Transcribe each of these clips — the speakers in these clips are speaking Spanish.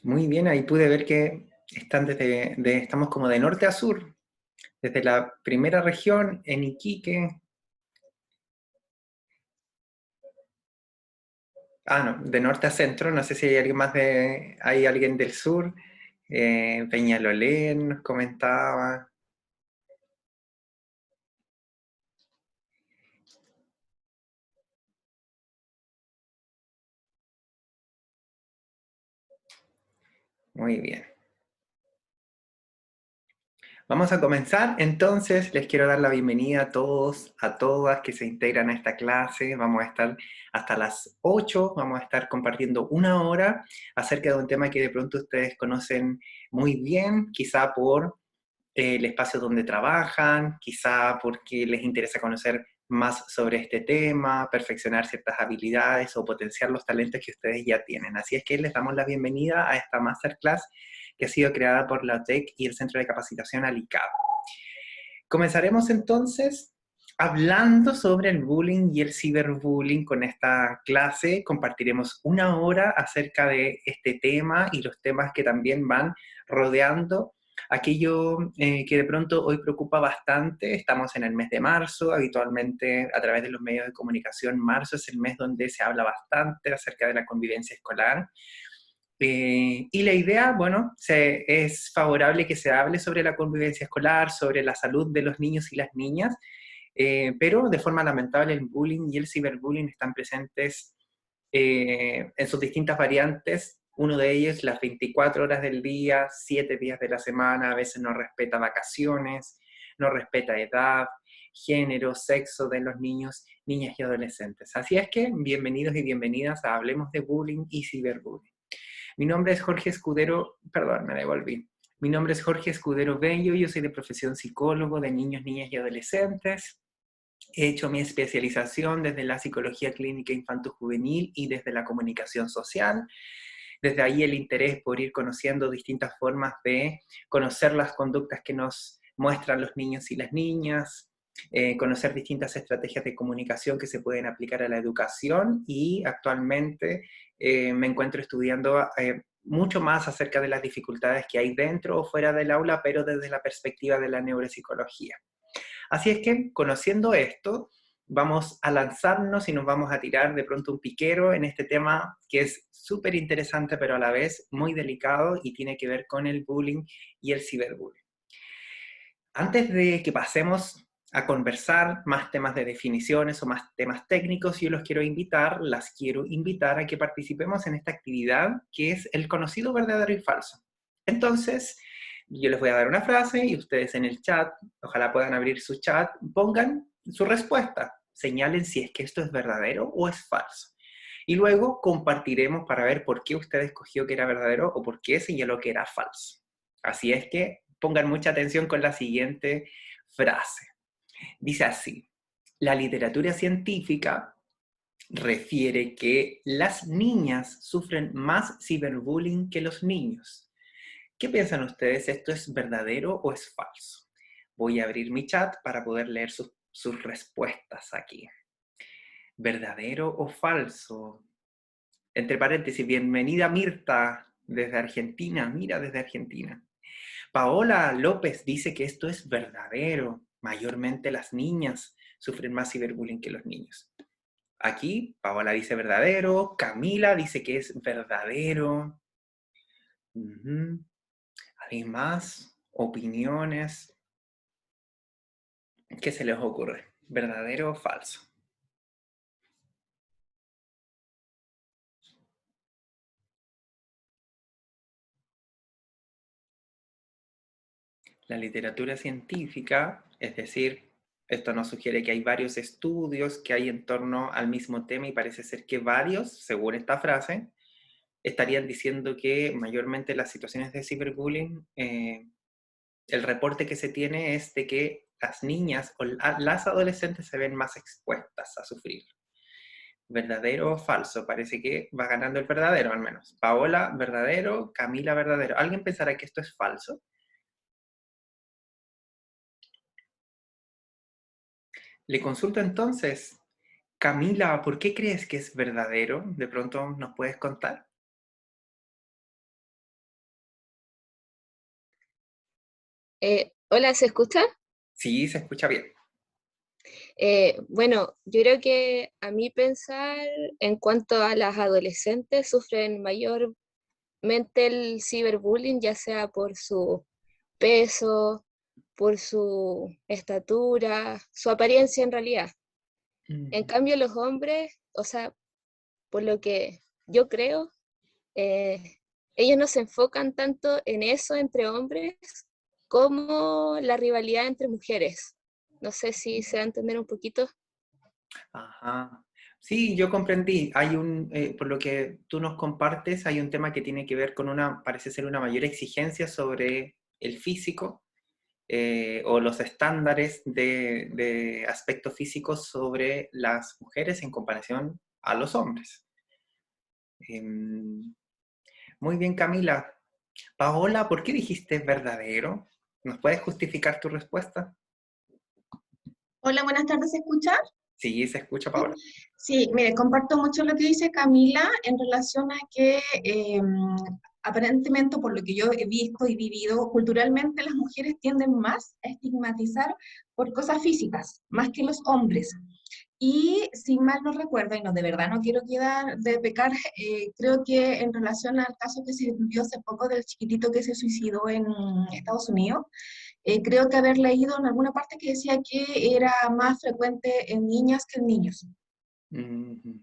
Muy bien, ahí pude ver que están estamos como de norte a sur, desde la primera región en Iquique, no, de norte a centro, no sé si hay alguien más hay alguien del sur, Peñalolén nos comentaba, muy bien. Vamos a comenzar, entonces les quiero dar la bienvenida a todos, a todas que se integran a esta clase. Vamos a estar hasta las 8, vamos a estar compartiendo una hora acerca de un tema que de pronto ustedes conocen muy bien, quizá por el espacio donde trabajan, quizá porque les interesa conocer más sobre este tema, perfeccionar ciertas habilidades o potenciar los talentos que ustedes ya tienen. Así es que les damos la bienvenida a esta masterclass que ha sido creada por la UTEC y el Centro de Capacitación Alicab. Comenzaremos entonces hablando sobre el bullying y el ciberbullying con esta clase. Compartiremos una hora acerca de este tema y los temas que también van rodeando aquello que de pronto hoy preocupa bastante. Estamos en el mes de marzo, habitualmente a través de los medios de comunicación, marzo es el mes donde se habla bastante acerca de la convivencia escolar. Y la idea, bueno, es favorable que se hable sobre la convivencia escolar, sobre la salud de los niños y las niñas, pero de forma lamentable el bullying y el ciberbullying están presentes en sus distintas variantes. Uno de ellos las 24 horas del día, 7 días de la semana, a veces no respeta vacaciones, no respeta edad, género, sexo de los niños, niñas y adolescentes. Así es que bienvenidos y bienvenidas a Hablemos de Bullying y Ciberbullying. Mi nombre es Jorge Escudero, perdón, me devolví. Mi nombre es Jorge Escudero Bello, yo soy de profesión psicólogo de niños, niñas y adolescentes. He hecho mi especialización desde la psicología clínica infanto-juvenil y desde la comunicación social. Desde ahí el interés por ir conociendo distintas formas de conocer las conductas que nos muestran los niños y las niñas, conocer distintas estrategias de comunicación que se pueden aplicar a la educación y actualmente me encuentro estudiando mucho más acerca de las dificultades que hay dentro o fuera del aula, pero desde la perspectiva de la neuropsicología. Así es que, conociendo esto, vamos a lanzarnos y nos vamos a tirar de pronto un piquero en este tema que es súper interesante, pero a la vez muy delicado y tiene que ver con el bullying y el ciberbullying. Antes de que pasemos a conversar más temas de definiciones o más temas técnicos, yo las quiero invitar a que participemos en esta actividad que es el conocido verdadero y falso. Entonces, yo les voy a dar una frase y ustedes en el chat, ojalá puedan abrir su chat, pongan su respuesta, señalen si es que esto es verdadero o es falso. Y luego compartiremos para ver por qué usted escogió que era verdadero o por qué señaló que era falso. Así es que pongan mucha atención con la siguiente frase. Dice así: la literatura científica refiere que las niñas sufren más ciberbullying que los niños. ¿Qué piensan ustedes? ¿Esto es verdadero o es falso? Voy a abrir mi chat para poder leer sus respuestas aquí. ¿Verdadero o falso? Entre paréntesis, bienvenida Mirta desde Argentina. Mira, desde Argentina. Paola López dice que esto es verdadero. Mayormente las niñas sufren más ciberbullying que los niños. Aquí, Paola dice verdadero. Camila dice que es verdadero. ¿Hay más opiniones? ¿Qué se les ocurre? ¿Verdadero o falso? La literatura científica, es decir, esto nos sugiere que hay varios estudios que hay en torno al mismo tema y parece ser que varios, según esta frase, estarían diciendo que mayormente las situaciones de ciberbullying, el reporte que se tiene es de que las niñas o las adolescentes se ven más expuestas a sufrir. ¿Verdadero o falso? Parece que va ganando el verdadero al menos. Paola, verdadero. Camila, verdadero. ¿Alguien pensará que esto es falso? Le consulto entonces. Camila, ¿por qué crees que es verdadero? De pronto nos puedes contar. Hola, ¿se escucha? Sí, se escucha bien. Bueno, yo creo que a mí pensar en cuanto a las adolescentes sufren mayormente el ciberbullying, ya sea por su peso, por su estatura, su apariencia en realidad. En Mm. cambio, los hombres, o sea, por lo que yo creo, eh, ellos no se enfocan tanto en eso entre hombres como la rivalidad entre mujeres. No sé si se va a entender un poquito. Ajá. Sí, yo comprendí. Por lo que tú nos compartes, hay un tema que tiene que ver con parece ser una mayor exigencia sobre el físico o los estándares de aspecto físico sobre las mujeres en comparación a los hombres. Em, Muy bien, Camila. Paola, ¿por qué dijiste verdadero? ¿Nos puedes justificar tu respuesta? Hola, buenas tardes, ¿se escucha? Sí, se escucha, Paola. Sí, mire, comparto mucho lo que dice Camila en relación a que aparentemente, por lo que yo he visto y vivido, culturalmente las mujeres tienden más a estigmatizar por cosas físicas, más que los hombres. Y si mal no recuerdo, y no, de verdad no quiero quedar de pecar, creo que en relación al caso que se vivió hace poco del chiquitito que se suicidó en Estados Unidos, creo que haber leído en alguna parte que decía que era más frecuente en niñas que en niños. Ujú.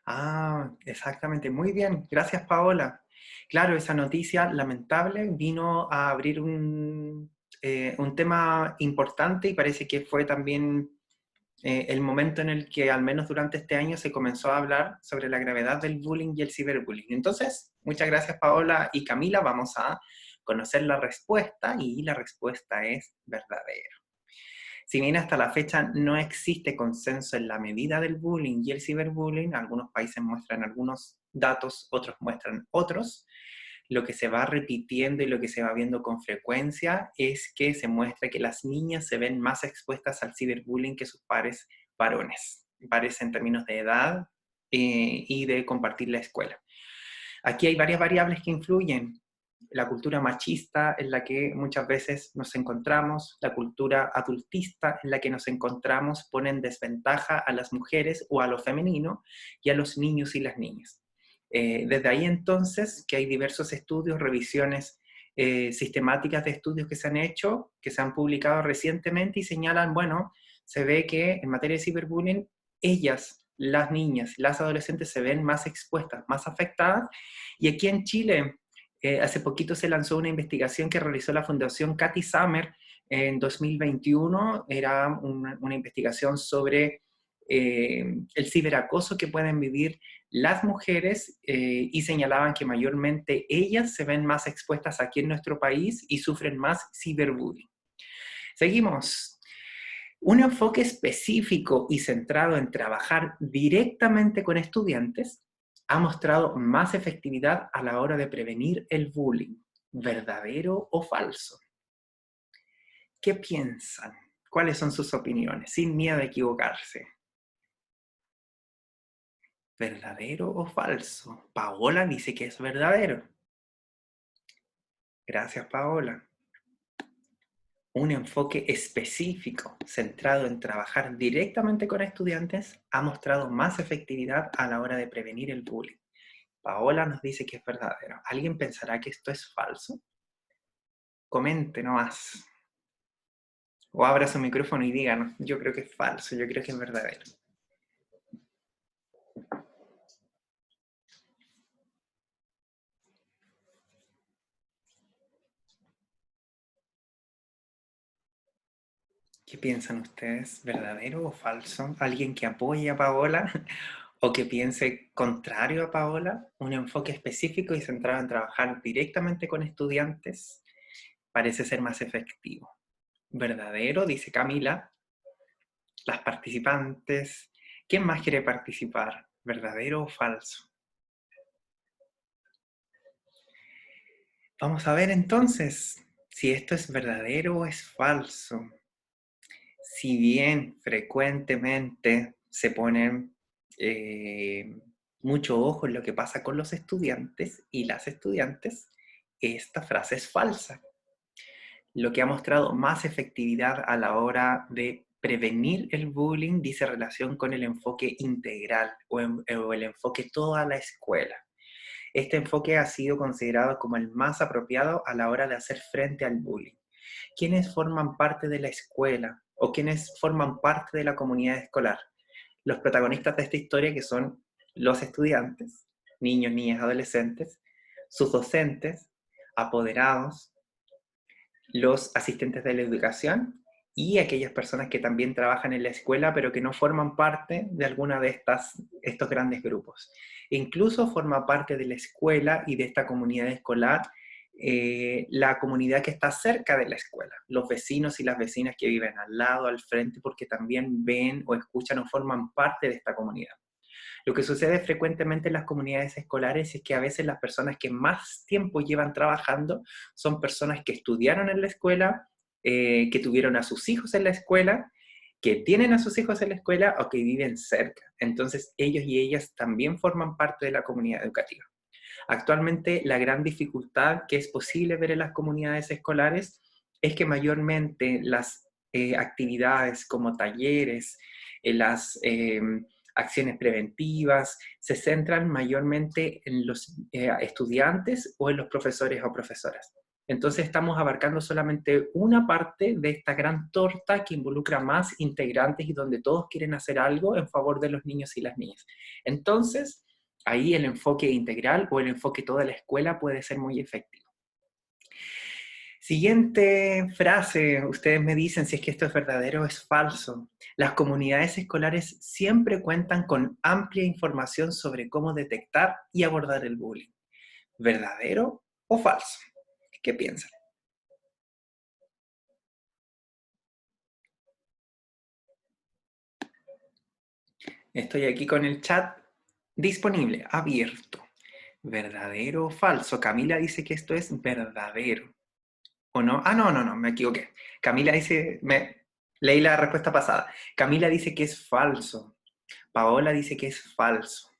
Ah, exactamente. Muy bien. Gracias, Paola. Claro, esa noticia lamentable vino a abrir un tema importante y parece que fue también el momento en el que, al menos durante este año, se comenzó a hablar sobre la gravedad del bullying y el ciberbullying. Entonces, muchas gracias, Paola y Camila. Vamos a conocer la respuesta y la respuesta es verdadera. Si bien hasta la fecha no existe consenso en la medida del bullying y el ciberbullying, algunos países muestran algunos datos, otros muestran otros, lo que se va repitiendo y lo que se va viendo con frecuencia es que se muestra que las niñas se ven más expuestas al ciberbullying que sus pares varones, pares en términos de edad y de compartir la escuela. Aquí hay varias variables que influyen. La cultura machista en la que muchas veces nos encontramos, la cultura adultista en la que nos encontramos pone en desventaja a las mujeres o a lo femenino y a los niños y las niñas. Desde ahí entonces que hay diversos estudios, revisiones sistemáticas de estudios que se han hecho, que se han publicado recientemente y señalan, bueno, se ve que en materia de ciberbullying, ellas, las niñas, las adolescentes se ven más expuestas, más afectadas. Y aquí en Chile, hace poquito se lanzó una investigación que realizó la Fundación Cathy Summer en 2021. Era una investigación sobre el ciberacoso que pueden vivir las mujeres y señalaban que mayormente ellas se ven más expuestas aquí en nuestro país y sufren más ciberbullying. Seguimos. Un enfoque específico y centrado en trabajar directamente con estudiantes ha mostrado más efectividad a la hora de prevenir el bullying. ¿Verdadero o falso? ¿Qué piensan? ¿Cuáles son sus opiniones? Sin miedo a equivocarse. ¿Verdadero o falso? Paola dice que es verdadero. Gracias, Paola. Un enfoque específico centrado en trabajar directamente con estudiantes ha mostrado más efectividad a la hora de prevenir el bullying. Paola nos dice que es verdadero. ¿Alguien pensará que esto es falso? Comente nomás. O abra su micrófono y díganos. Yo creo que es falso, yo creo que es verdadero. ¿Qué piensan ustedes? ¿Verdadero o falso? ¿Alguien que apoye a Paola o que piense contrario a Paola? Un enfoque específico y centrado en trabajar directamente con estudiantes parece ser más efectivo. ¿Verdadero? Dice Camila. Las participantes. ¿Quién más quiere participar? ¿Verdadero o falso? Vamos a ver entonces si esto es verdadero o es falso. Si bien frecuentemente se ponen mucho ojo en lo que pasa con los estudiantes y las estudiantes, esta frase es falsa. lo que ha mostrado más efectividad a la hora de prevenir el bullying dice relación con el enfoque integral o el enfoque toda la escuela. Este enfoque ha sido considerado como el más apropiado a la hora de hacer frente al bullying. ¿Quiénes forman parte de la escuela o quiénes forman parte de la comunidad escolar? Los protagonistas de esta historia, que son los estudiantes, niños, niñas, adolescentes, sus docentes, apoderados, los asistentes de la educación y aquellas personas que también trabajan en la escuela pero que no forman parte de alguna de estos grandes grupos. E incluso forma parte de la escuela y de esta comunidad escolar la comunidad que está cerca de la escuela, los vecinos y las vecinas que viven al lado, al frente, porque también ven o escuchan o forman parte de esta comunidad. Lo que sucede frecuentemente en las comunidades escolares es que a veces las personas que más tiempo llevan trabajando son personas que estudiaron en la escuela, que tuvieron a sus hijos en la escuela, que tienen a sus hijos en la escuela o que viven cerca. Entonces ellos y ellas también forman parte de la comunidad educativa. Actualmente la gran dificultad que es posible ver en las comunidades escolares es que mayormente las actividades como talleres, las acciones preventivas, se centran mayormente en los estudiantes o en los profesores o profesoras. Entonces estamos abarcando solamente una parte de esta gran torta que involucra más integrantes y donde todos quieren hacer algo en favor de los niños y las niñas. Entonces, ahí el enfoque integral o el enfoque toda la escuela puede ser muy efectivo. Siguiente frase, ustedes me dicen si es que esto es verdadero o es falso. Las comunidades escolares siempre cuentan con amplia información sobre cómo detectar y abordar el bullying. ¿Verdadero o falso? ¿Qué piensan? Estoy aquí con el chat disponible, abierto. ¿Verdadero o falso? Camila dice que esto es verdadero. ¿O no? Ah, no, me equivoqué. Camila dice, leí la respuesta pasada. Camila dice que es falso. Paola dice que es falso.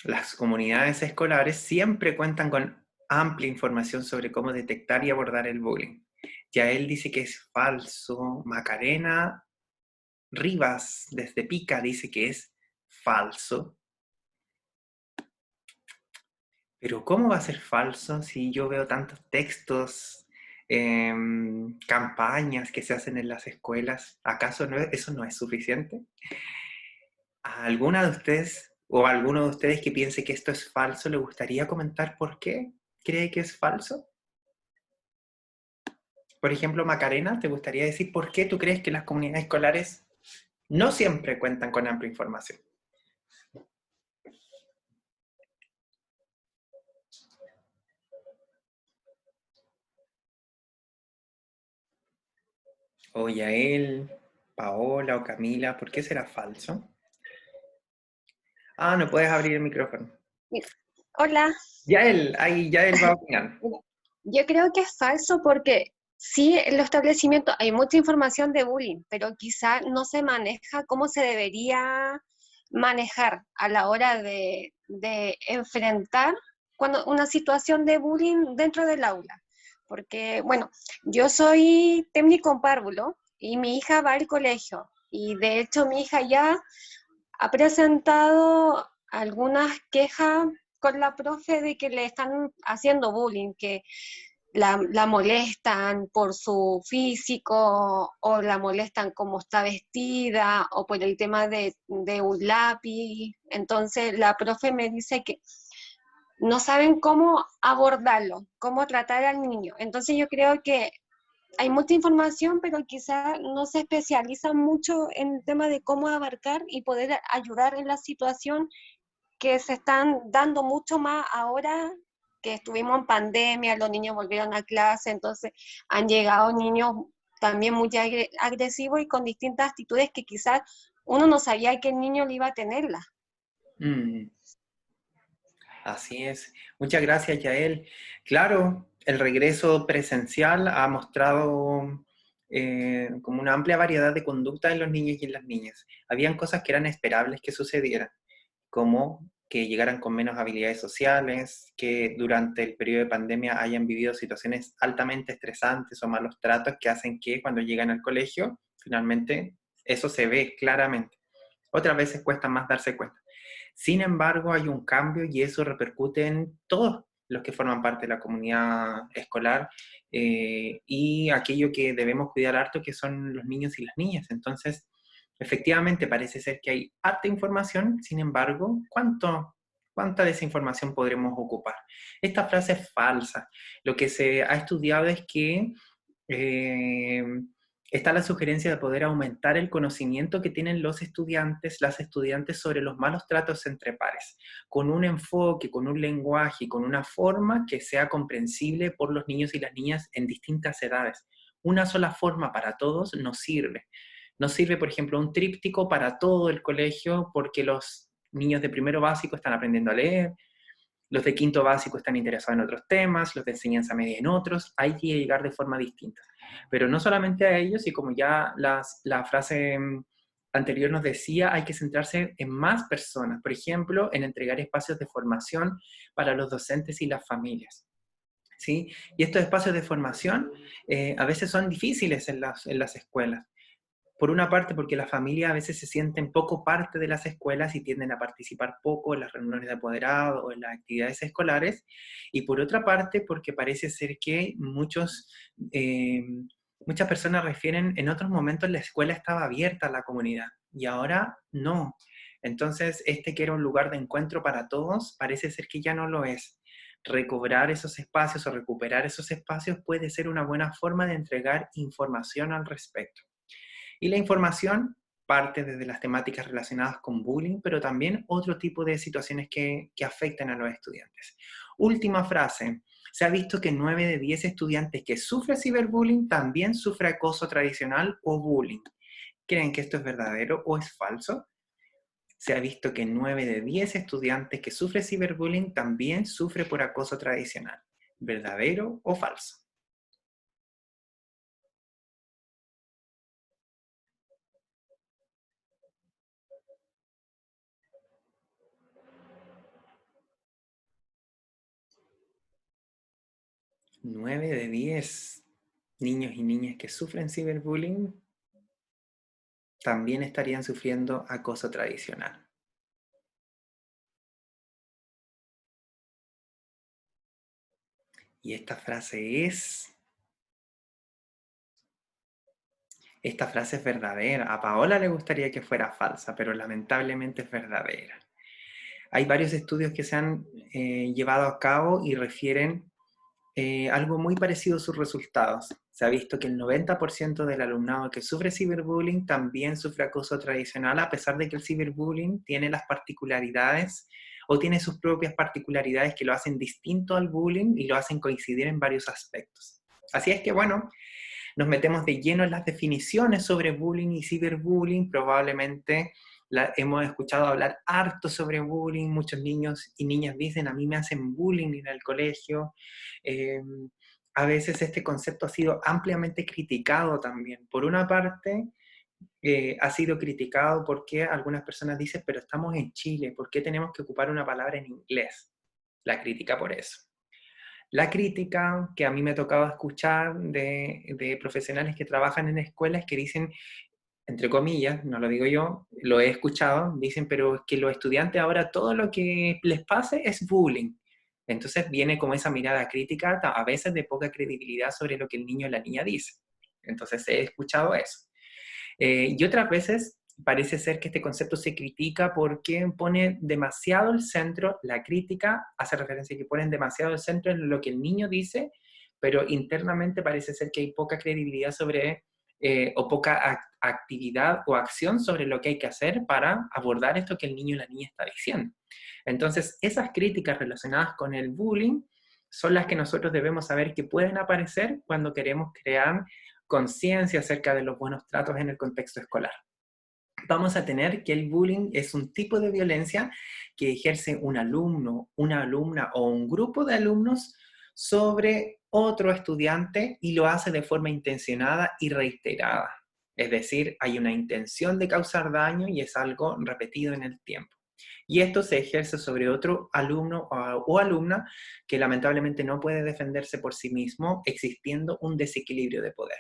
Las comunidades escolares siempre cuentan con amplia información sobre cómo detectar y abordar el bullying. Yael dice que es falso. Macarena Rivas, desde Pica, dice que es falso. Pero ¿cómo va a ser falso si yo veo tantos textos, campañas que se hacen en las escuelas? ¿Acaso eso no es suficiente? ¿A alguna de ustedes o a alguno de ustedes que piense que esto es falso le gustaría comentar por qué cree que es falso? Por ejemplo, Macarena, ¿te gustaría decir por qué tú crees que las comunidades escolares no siempre cuentan con amplia información? O Yael, Paola o Camila, ¿por qué será falso? Ah, no puedes abrir el micrófono. Hola. Yael, ahí Yael va a opinar. Yo creo que es falso porque sí, en los establecimientos hay mucha información de bullying, pero quizá no se maneja como se debería manejar a la hora de enfrentar una situación de bullying dentro del aula. Porque, bueno, yo soy técnico en párvulo y mi hija va al colegio y de hecho mi hija ya ha presentado algunas quejas con la profe de que le están haciendo bullying, que la molestan por su físico o la molestan como está vestida o por el tema de un lápiz. Entonces la profe me dice que no saben cómo abordarlo, cómo tratar al niño. Entonces yo creo que hay mucha información, pero quizá no se especializan mucho en el tema de cómo abarcar y poder ayudar en la situación que se están dando mucho más ahora que estuvimos en pandemia, los niños volvieron a clase, entonces han llegado niños también muy agresivos y con distintas actitudes que quizás uno no sabía que el niño le iba a tenerla. Así es. Muchas gracias, Yael. Claro, el regreso presencial ha mostrado como una amplia variedad de conductas en los niños y en las niñas. Habían cosas que eran esperables que sucedieran, como que llegaran con menos habilidades sociales, que durante el periodo de pandemia hayan vivido situaciones altamente estresantes o malos tratos que hacen que cuando llegan al colegio, finalmente eso se ve claramente. Otras veces cuesta más darse cuenta. Sin embargo, hay un cambio y eso repercute en todos los que forman parte de la comunidad escolar y aquello que debemos cuidar harto, que son los niños y las niñas. Entonces, efectivamente, parece ser que hay harta información, sin embargo, ¿cuánta de esa información podremos ocupar? Esta frase es falsa. Lo que se ha estudiado es que eh, está la sugerencia de poder aumentar el conocimiento que tienen los estudiantes, las estudiantes sobre los malos tratos entre pares, con un enfoque, con un lenguaje, con una forma que sea comprensible por los niños y las niñas en distintas edades. Una sola forma para todos no sirve. No sirve, por ejemplo, un tríptico para todo el colegio porque los niños de primero básico están aprendiendo a leer, los de quinto básico están interesados en otros temas, los de enseñanza media en otros, hay que llegar de forma distinta. Pero no solamente a ellos, y como ya la frase anterior nos decía, hay que centrarse en más personas, por ejemplo, en entregar espacios de formación para los docentes y las familias. ¿Sí? Y estos espacios de formación a veces son difíciles en las escuelas. Por una parte, porque las familias a veces se sienten poco parte de las escuelas y tienden a participar poco en las reuniones de apoderados o en las actividades escolares. Y por otra parte, porque parece ser que muchas personas refieren, en otros momentos la escuela estaba abierta a la comunidad y ahora no. Entonces, este que era un lugar de encuentro para todos, parece ser que ya no lo es. Recobrar esos espacios o recuperar esos espacios puede ser una buena forma de entregar información al respecto. Y la información parte desde las temáticas relacionadas con bullying, pero también otro tipo de situaciones que afectan a los estudiantes. Última frase. Se ha visto que 9 de 10 estudiantes que sufren ciberbullying también sufren acoso tradicional o bullying. ¿Creen que esto es verdadero o es falso? Se ha visto que 9 de 10 estudiantes que sufren ciberbullying también sufren por acoso tradicional. ¿Verdadero o falso? Nueve de 10 niños y niñas que sufren ciberbullying también estarían sufriendo acoso tradicional. Y esta frase es verdadera. A Paola le gustaría que fuera falsa, pero lamentablemente es verdadera. Hay varios estudios que se han llevado a cabo y refieren algo muy parecido a sus resultados. Se ha visto que el 90% del alumnado que sufre ciberbullying también sufre acoso tradicional, a pesar de que el ciberbullying tiene las particularidades o tiene sus propias particularidades que lo hacen distinto al bullying y lo hacen coincidir en varios aspectos. Así es que, bueno, nos metemos de lleno en las definiciones sobre bullying y ciberbullying. Probablemente hemos escuchado hablar harto sobre bullying. Muchos niños y niñas dicen, a mí me hacen bullying en el colegio. A veces este concepto ha sido ampliamente criticado también. Por una parte, ha sido criticado porque algunas personas dicen, pero estamos en Chile, ¿por qué tenemos que ocupar una palabra en inglés? La crítica por eso. La crítica que a mí me ha tocado escuchar de profesionales que trabajan en escuelas que dicen, entre comillas, no lo digo yo, lo he escuchado, dicen, pero es que los estudiantes ahora todo lo que les pase es bullying. Entonces viene como esa mirada crítica, a veces de poca credibilidad sobre lo que el niño o la niña dice. Entonces he escuchado eso. Y otras veces parece ser que este concepto se critica porque pone demasiado el centro, la crítica hace referencia a que ponen demasiado el centro en lo que el niño dice, pero internamente parece ser que hay poca credibilidad sobre, o poca actividad o acción sobre lo que hay que hacer para abordar esto que el niño o la niña está diciendo. Entonces, esas críticas relacionadas con el bullying son las que nosotros debemos saber que pueden aparecer cuando queremos crear conciencia acerca de los buenos tratos en el contexto escolar. Vamos a tener que el bullying es un tipo de violencia que ejerce un alumno, una alumna o un grupo de alumnos sobre otro estudiante y lo hace de forma intencionada y reiterada. Es decir, hay una intención de causar daño y es algo repetido en el tiempo. Y esto se ejerce sobre otro alumno o alumna que lamentablemente no puede defenderse por sí mismo, existiendo un desequilibrio de poder.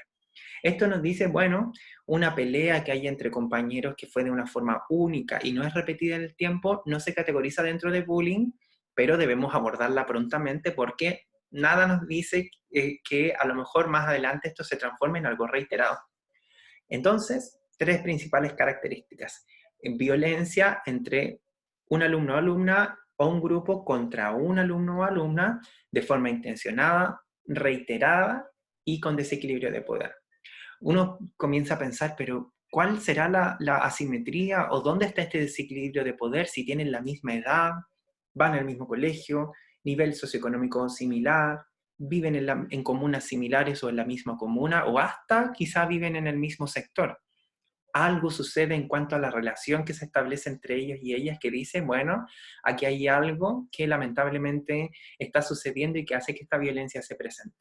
Esto nos dice, bueno, una pelea que hay entre compañeros que fue de una forma única y no es repetida en el tiempo, no se categoriza dentro de bullying, pero debemos abordarla prontamente porque nada nos dice que a lo mejor más adelante esto se transforme en algo reiterado. Entonces, tres principales características. Violencia entre un alumno o alumna o un grupo contra un alumno o alumna de forma intencionada, reiterada y con desequilibrio de poder. Uno comienza a pensar, pero ¿cuál será la asimetría o dónde está este desequilibrio de poder si tienen la misma edad, van al mismo colegio, nivel socioeconómico similar, viven en comunas similares o en la misma comuna, o hasta quizá viven en el mismo sector? Algo sucede en cuanto a la relación que se establece entre ellos y ellas que dice, bueno, aquí hay algo que lamentablemente está sucediendo y que hace que esta violencia se presente.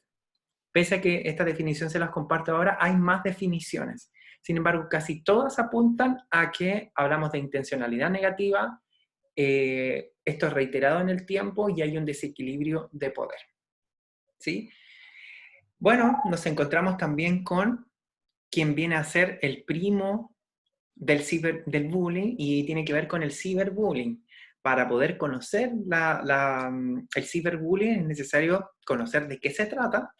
Pese a que esta definición se las comparto ahora, hay más definiciones. Sin embargo, casi todas apuntan a que hablamos de intencionalidad negativa, esto es reiterado en el tiempo y hay un desequilibrio de poder. ¿Sí? Bueno, nos encontramos también con quien viene a ser el primo del bullying y tiene que ver con el ciberbullying. Para poder conocer el ciberbullying es necesario conocer de qué se trata.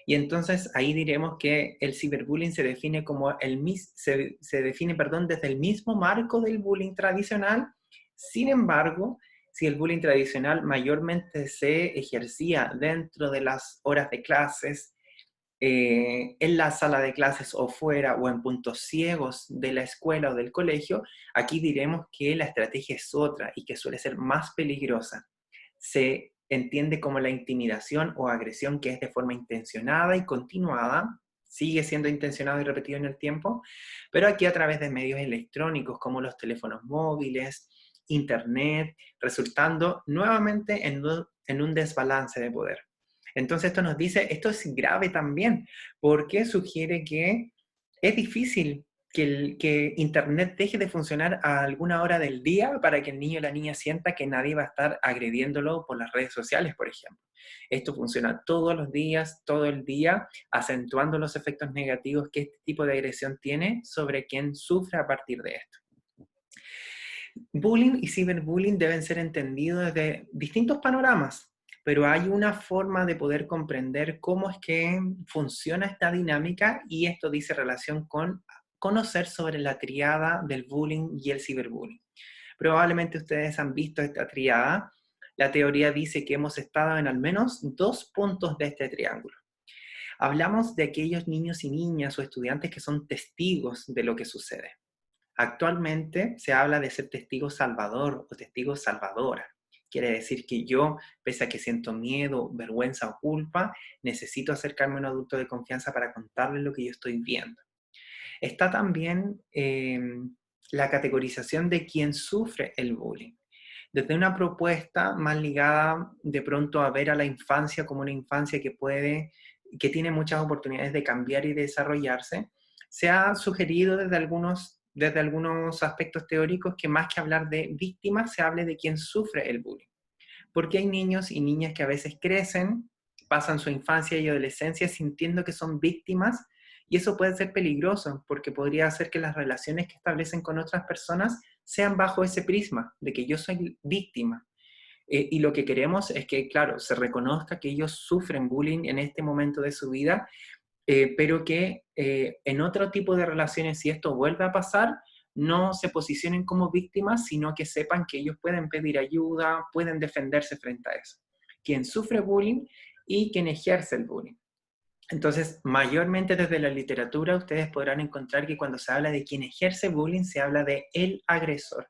Y entonces ahí diremos que el ciberbullying se define como desde el mismo marco del bullying tradicional. Sin embargo, si el bullying tradicional mayormente se ejercía dentro de las horas de clases, en la sala de clases o fuera o en puntos ciegos de la escuela o del colegio, aquí diremos que la estrategia es otra y que suele ser más peligrosa. Se entiende como la intimidación o agresión que es de forma intencionada y continuada, sigue siendo intencionado y repetido en el tiempo, pero aquí a través de medios electrónicos como los teléfonos móviles, internet, resultando nuevamente en un desbalance de poder. Entonces esto nos dice, esto es grave también, porque sugiere que es difícil que Internet deje de funcionar a alguna hora del día para que el niño o la niña sienta que nadie va a estar agrediéndolo por las redes sociales, por ejemplo. Esto funciona todos los días, todo el día, acentuando los efectos negativos que este tipo de agresión tiene sobre quien sufre a partir de esto. Bullying y ciberbullying deben ser entendidos desde distintos panoramas, pero hay una forma de poder comprender cómo es que funciona esta dinámica y esto dice relación con conocer sobre la triada del bullying y el ciberbullying. Probablemente ustedes han visto esta triada. La teoría dice que hemos estado en al menos 2 puntos de este triángulo. Hablamos de aquellos niños y niñas o estudiantes que son testigos de lo que sucede. Actualmente se habla de ser testigo salvador o testigo salvadora. Quiere decir que yo, pese a que siento miedo, vergüenza o culpa, necesito acercarme a un adulto de confianza para contarle lo que yo estoy viendo. Está también la categorización de quien sufre el bullying. Desde una propuesta más ligada de pronto a ver a la infancia como una infancia que tiene muchas oportunidades de cambiar y de desarrollarse, se ha sugerido desde algunos aspectos teóricos que más que hablar de víctimas, se hable de quien sufre el bullying. Porque hay niños y niñas que a veces crecen, pasan su infancia y adolescencia sintiendo que son víctimas, y eso puede ser peligroso, porque podría hacer que las relaciones que establecen con otras personas sean bajo ese prisma, de que yo soy víctima. Y lo que queremos es que, claro, se reconozca que ellos sufren bullying en este momento de su vida, pero que en otro tipo de relaciones, si esto vuelve a pasar, no se posicionen como víctimas, sino que sepan que ellos pueden pedir ayuda, pueden defenderse frente a eso. Quien sufre bullying y quien ejerce el bullying. Entonces, mayormente desde la literatura, ustedes podrán encontrar que cuando se habla de quien ejerce bullying, se habla de el agresor.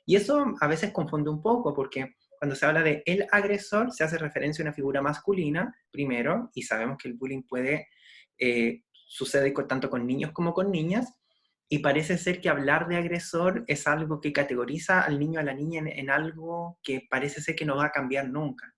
Y eso a veces confunde un poco, porque cuando se habla de el agresor, se hace referencia a una figura masculina, primero, y sabemos que el bullying sucede tanto con niños como con niñas, y parece ser que hablar de agresor es algo que categoriza al niño o a la niña en algo que parece ser que no va a cambiar nunca.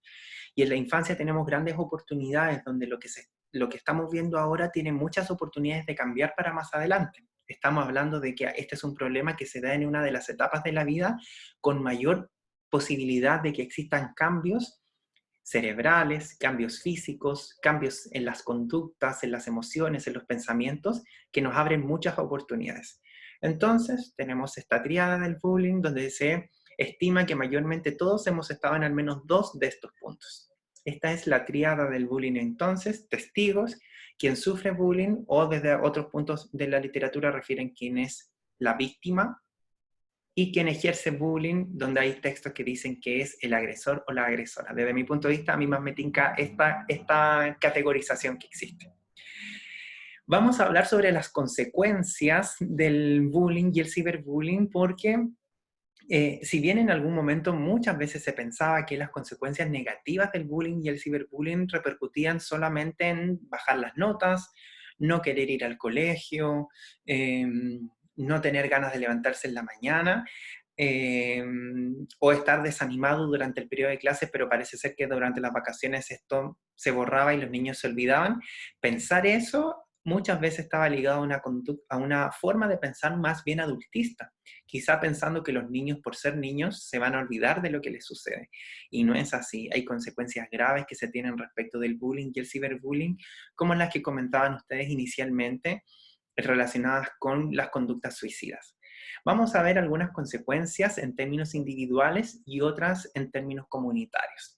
Y en la infancia tenemos grandes oportunidades donde lo que estamos viendo ahora tiene muchas oportunidades de cambiar para más adelante. Estamos hablando de que este es un problema que se da en una de las etapas de la vida con mayor posibilidad de que existan cambios cerebrales, cambios físicos, cambios en las conductas, en las emociones, en los pensamientos, que nos abren muchas oportunidades. Entonces, tenemos esta tríada del bullying donde se estima que mayormente todos hemos estado en al menos 2 de estos puntos. Esta es la tríada del bullying entonces, testigos, quien sufre bullying, o desde otros puntos de la literatura refieren quién es la víctima, y quien ejerce bullying, donde hay textos que dicen que es el agresor o la agresora. Desde mi punto de vista, a mí más me tinca esta categorización que existe. Vamos a hablar sobre las consecuencias del bullying y el ciberbullying, porque si bien en algún momento muchas veces se pensaba que las consecuencias negativas del bullying y el ciberbullying repercutían solamente en bajar las notas, no querer ir al colegio, no tener ganas de levantarse en la mañana, o estar desanimado durante el periodo de clases, pero parece ser que durante las vacaciones esto se borraba y los niños se olvidaban. Pensar eso muchas veces estaba ligado a una forma de pensar más bien adultista, quizá pensando que los niños, por ser niños, se van a olvidar de lo que les sucede. Y no es así. Hay consecuencias graves que se tienen respecto del bullying y el ciberbullying, como las que comentaban ustedes inicialmente, relacionadas con las conductas suicidas. Vamos a ver algunas consecuencias en términos individuales y otras en términos comunitarios.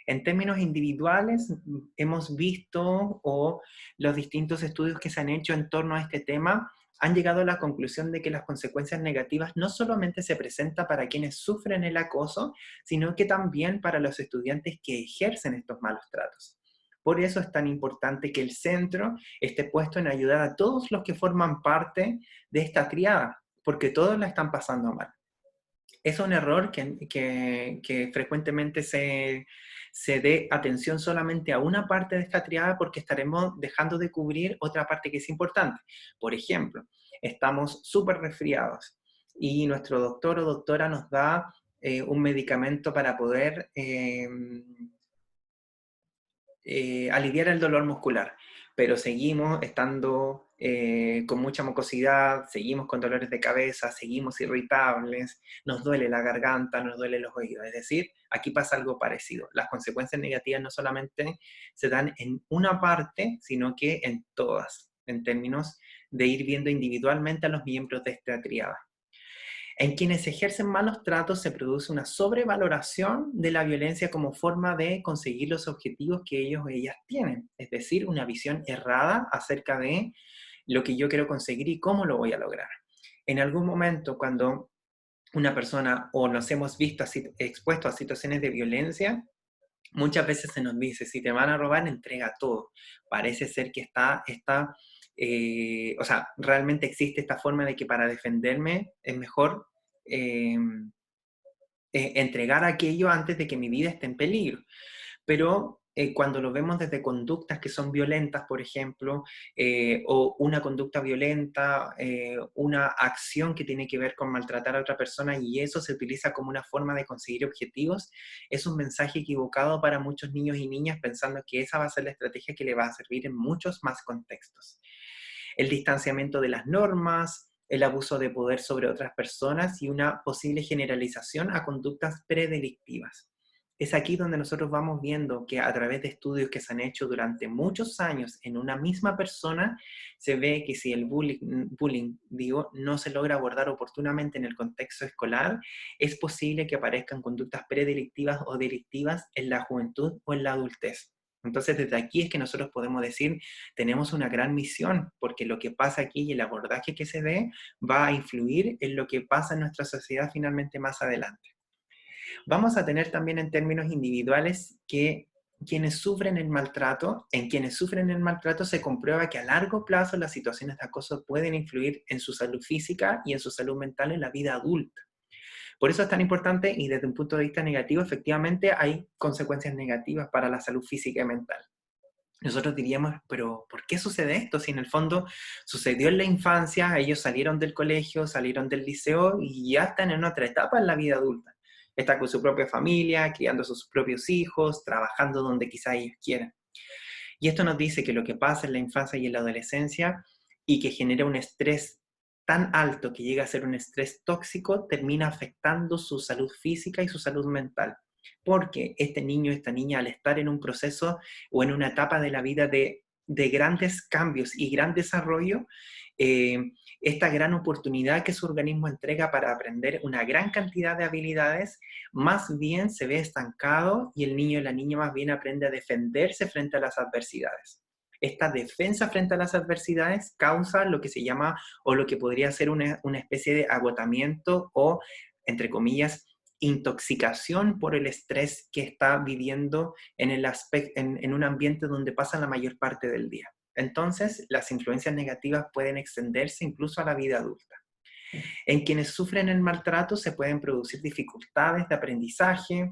En términos individuales, hemos visto, o los distintos estudios que se han hecho en torno a este tema, han llegado a la conclusión de que las consecuencias negativas no solamente se presentan para quienes sufren el acoso, sino que también para los estudiantes que ejercen estos malos tratos. Por eso es tan importante que el centro esté puesto en ayudar a todos los que forman parte de esta triada, porque todos la están pasando mal. Es un error que frecuentemente se dé atención solamente a una parte de esta triada, porque estaremos dejando de cubrir otra parte que es importante. Por ejemplo, estamos súper resfriados y nuestro doctor o doctora nos da un medicamento para poder aliviar el dolor muscular, pero seguimos estando con mucha mucosidad, seguimos con dolores de cabeza, seguimos irritables, nos duele la garganta, nos duele los oídos. Es decir, aquí pasa algo parecido. Las consecuencias negativas no solamente se dan en una parte, sino que en todas, en términos de ir viendo individualmente a los miembros de esta triada. En quienes ejercen malos tratos se produce una sobrevaloración de la violencia como forma de conseguir los objetivos que ellos o ellas tienen, es decir, una visión errada acerca de lo que yo quiero conseguir y cómo lo voy a lograr. En algún momento, cuando una persona o nos hemos visto así, expuestos a situaciones de violencia, muchas veces se nos dice, si te van a robar, entrega todo. Parece ser que realmente existe esta forma de que para defenderme es mejor entregar aquello antes de que mi vida esté en peligro. Pero cuando lo vemos desde conductas que son violentas, por ejemplo, o una conducta violenta, una acción que tiene que ver con maltratar a otra persona, y eso se utiliza como una forma de conseguir objetivos, es un mensaje equivocado para muchos niños y niñas, pensando que esa va a ser la estrategia que le va a servir en muchos más contextos. El distanciamiento de las normas, el abuso de poder sobre otras personas y una posible generalización a conductas predelictivas. Es aquí donde nosotros vamos viendo que a través de estudios que se han hecho durante muchos años en una misma persona, se ve que si el bullying no se logra abordar oportunamente en el contexto escolar, es posible que aparezcan conductas predelictivas o delictivas en la juventud o en la adultez. Entonces, desde aquí es que nosotros podemos decir, tenemos una gran misión, porque lo que pasa aquí y el abordaje que se dé va a influir en lo que pasa en nuestra sociedad finalmente más adelante. Vamos a tener también en términos individuales que en quienes sufren el maltrato se comprueba que a largo plazo las situaciones de acoso pueden influir en su salud física y en su salud mental en la vida adulta. Por eso es tan importante, y desde un punto de vista negativo, efectivamente hay consecuencias negativas para la salud física y mental. Nosotros diríamos, pero ¿por qué sucede esto? Si en el fondo sucedió en la infancia, ellos salieron del colegio, salieron del liceo y ya están en otra etapa en la vida adulta. Están con su propia familia, criando a sus propios hijos, trabajando donde quizá ellos quieran. Y esto nos dice que lo que pasa en la infancia y en la adolescencia y que genera un estrés tan alto que llega a ser un estrés tóxico, termina afectando su salud física y su salud mental. Porque este niño, esta niña, al estar en un proceso o en una etapa de la vida de grandes cambios y gran desarrollo, esta gran oportunidad que su organismo entrega para aprender una gran cantidad de habilidades, más bien se ve estancado y el niño y la niña más bien aprende a defenderse frente a las adversidades. Esta defensa frente a las adversidades causa lo que se llama, o lo que podría ser una especie de agotamiento o, entre comillas, intoxicación por el estrés que está viviendo en un ambiente donde pasa la mayor parte del día. Entonces, las influencias negativas pueden extenderse incluso a la vida adulta. En quienes sufren el maltrato se pueden producir dificultades de aprendizaje,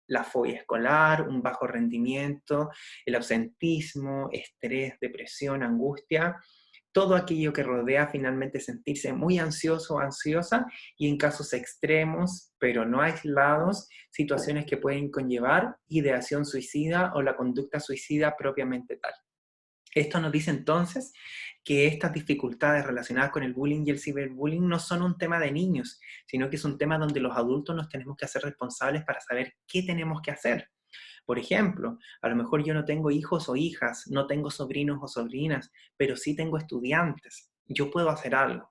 la fobia escolar, un bajo rendimiento, el ausentismo, estrés, depresión, angustia, todo aquello que rodea finalmente sentirse muy ansioso o ansiosa, y en casos extremos, pero no aislados, situaciones que pueden conllevar ideación suicida o la conducta suicida propiamente tal. Esto nos dice entonces que estas dificultades relacionadas con el bullying y el ciberbullying no son un tema de niños, sino que es un tema donde los adultos nos tenemos que hacer responsables para saber qué tenemos que hacer. Por ejemplo, a lo mejor yo no tengo hijos o hijas, no tengo sobrinos o sobrinas, pero sí tengo estudiantes. Yo puedo hacer algo.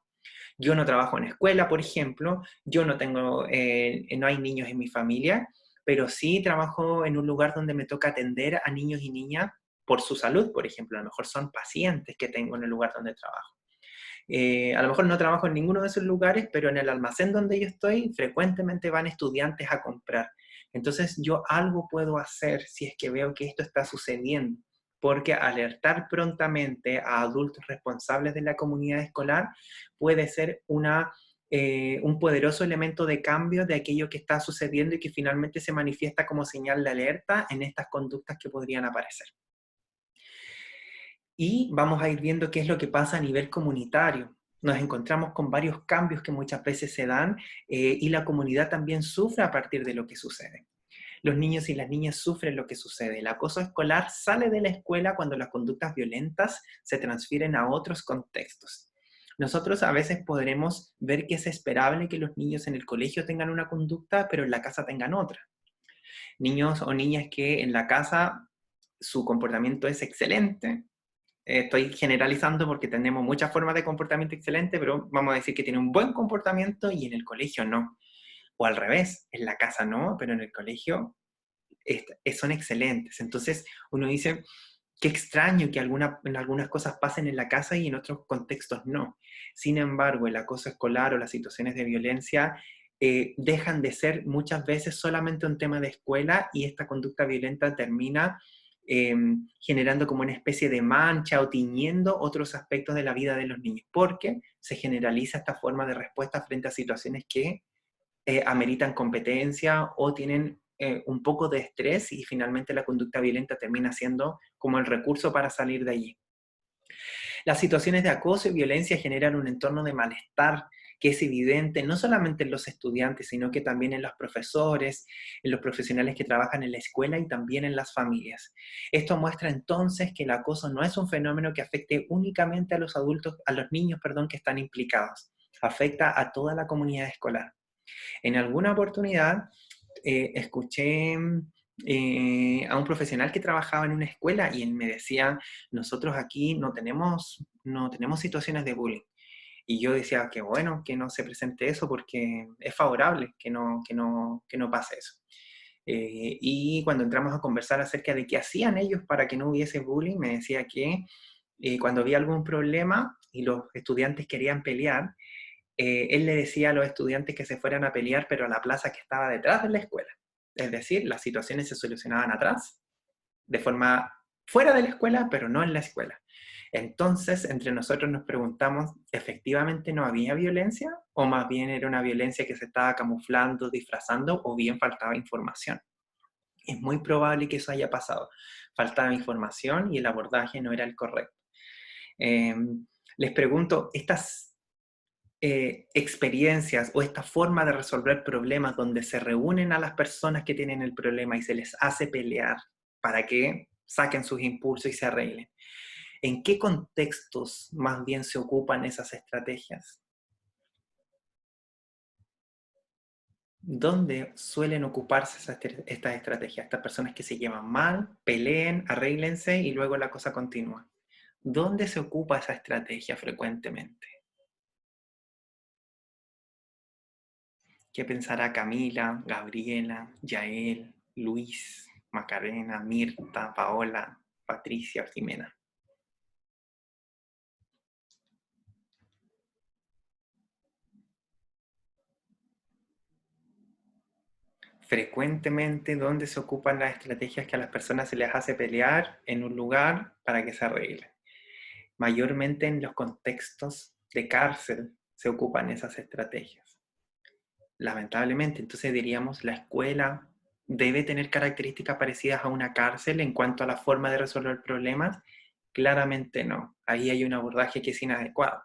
Yo no trabajo en escuela, por ejemplo, yo no tengo, no hay niños en mi familia, pero sí trabajo en un lugar donde me toca atender a niños y niñas por su salud, por ejemplo. A lo mejor son pacientes que tengo en el lugar donde trabajo. A lo mejor no trabajo en ninguno de esos lugares, pero en el almacén donde yo estoy, frecuentemente van estudiantes a comprar. Entonces yo algo puedo hacer si es que veo que esto está sucediendo, porque alertar prontamente a adultos responsables de la comunidad escolar puede ser un poderoso elemento de cambio de aquello que está sucediendo y que finalmente se manifiesta como señal de alerta en estas conductas que podrían aparecer. Y vamos a ir viendo qué es lo que pasa a nivel comunitario. Nos encontramos con varios cambios que muchas veces se dan y la comunidad también sufre a partir de lo que sucede. Los niños y las niñas sufren lo que sucede. El acoso escolar sale de la escuela cuando las conductas violentas se transfieren a otros contextos. Nosotros a veces podremos ver que es esperable que los niños en el colegio tengan una conducta, pero en la casa tengan otra. Niños o niñas que en la casa su comportamiento es excelente. Estoy generalizando porque tenemos muchas formas de comportamiento excelente, pero vamos a decir que tiene un buen comportamiento y en el colegio no. O al revés, en la casa no, pero en el colegio son excelentes. Entonces uno dice, qué extraño que en algunas cosas pasen en la casa y en otros contextos no. Sin embargo, el acoso escolar o las situaciones de violencia dejan de ser muchas veces solamente un tema de escuela, y esta conducta violenta termina generando como una especie de mancha o tiñendo otros aspectos de la vida de los niños, porque se generaliza esta forma de respuesta frente a situaciones que ameritan competencia o tienen un poco de estrés, y finalmente la conducta violenta termina siendo como el recurso para salir de allí. Las situaciones de acoso y violencia generan un entorno de malestar que es evidente no solamente en los estudiantes, sino que también en los profesores, en los profesionales que trabajan en la escuela y también en las familias. Esto muestra entonces que el acoso no es un fenómeno que afecte únicamente a los adultos, a los niños, perdón, que están implicados. Afecta a toda la comunidad escolar. En alguna oportunidad escuché a un profesional que trabajaba en una escuela y él me decía, nosotros aquí no tenemos situaciones de bullying. Y yo decía, qué bueno que no se presente eso porque es favorable que no pase eso. Y cuando entramos a conversar acerca de qué hacían ellos para que no hubiese bullying, me decía que cuando había algún problema y los estudiantes querían pelear, él le decía a los estudiantes que se fueran a pelear, pero a la plaza que estaba detrás de la escuela. Es decir, las situaciones se solucionaban atrás, de forma fuera de la escuela, pero no en la escuela. Entonces, entre nosotros nos preguntamos, ¿efectivamente no había violencia? ¿O más bien era una violencia que se estaba camuflando, disfrazando, o bien faltaba información? Es muy probable que eso haya pasado. Faltaba información y el abordaje no era el correcto. Les pregunto, estas experiencias o esta forma de resolver problemas donde se reúnen a las personas que tienen el problema y se les hace pelear para que saquen sus impulsos y se arreglen, ¿en qué contextos más bien se ocupan esas estrategias? ¿Dónde suelen ocuparse estas estrategias? Estas personas que se llevan mal, peleen, arréglense y luego la cosa continúa. ¿Dónde se ocupa esa estrategia frecuentemente? ¿Qué pensará Camila, Gabriela, Yael, Luis, Macarena, Mirta, Paola, Patricia, Jimena? Frecuentemente, ¿dónde se ocupan las estrategias que a las personas se les hace pelear en un lugar para que se arreglen? Mayormente en los contextos de cárcel se ocupan esas estrategias. Lamentablemente, entonces diríamos, la escuela debe tener características parecidas a una cárcel en cuanto a la forma de resolver problemas. Claramente no. Ahí hay un abordaje que es inadecuado.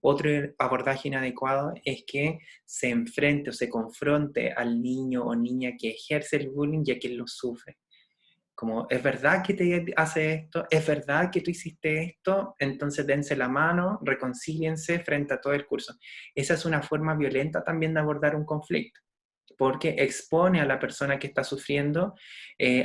Otro abordaje inadecuado es que se enfrente o se confronte al niño o niña que ejerce el bullying y a quien lo sufre. Como, ¿es verdad que te hace esto? ¿Es verdad que tú hiciste esto? Entonces dense la mano, reconcíliense frente a todo el curso. Esa es una forma violenta también de abordar un conflicto, porque expone a la persona que está sufriendo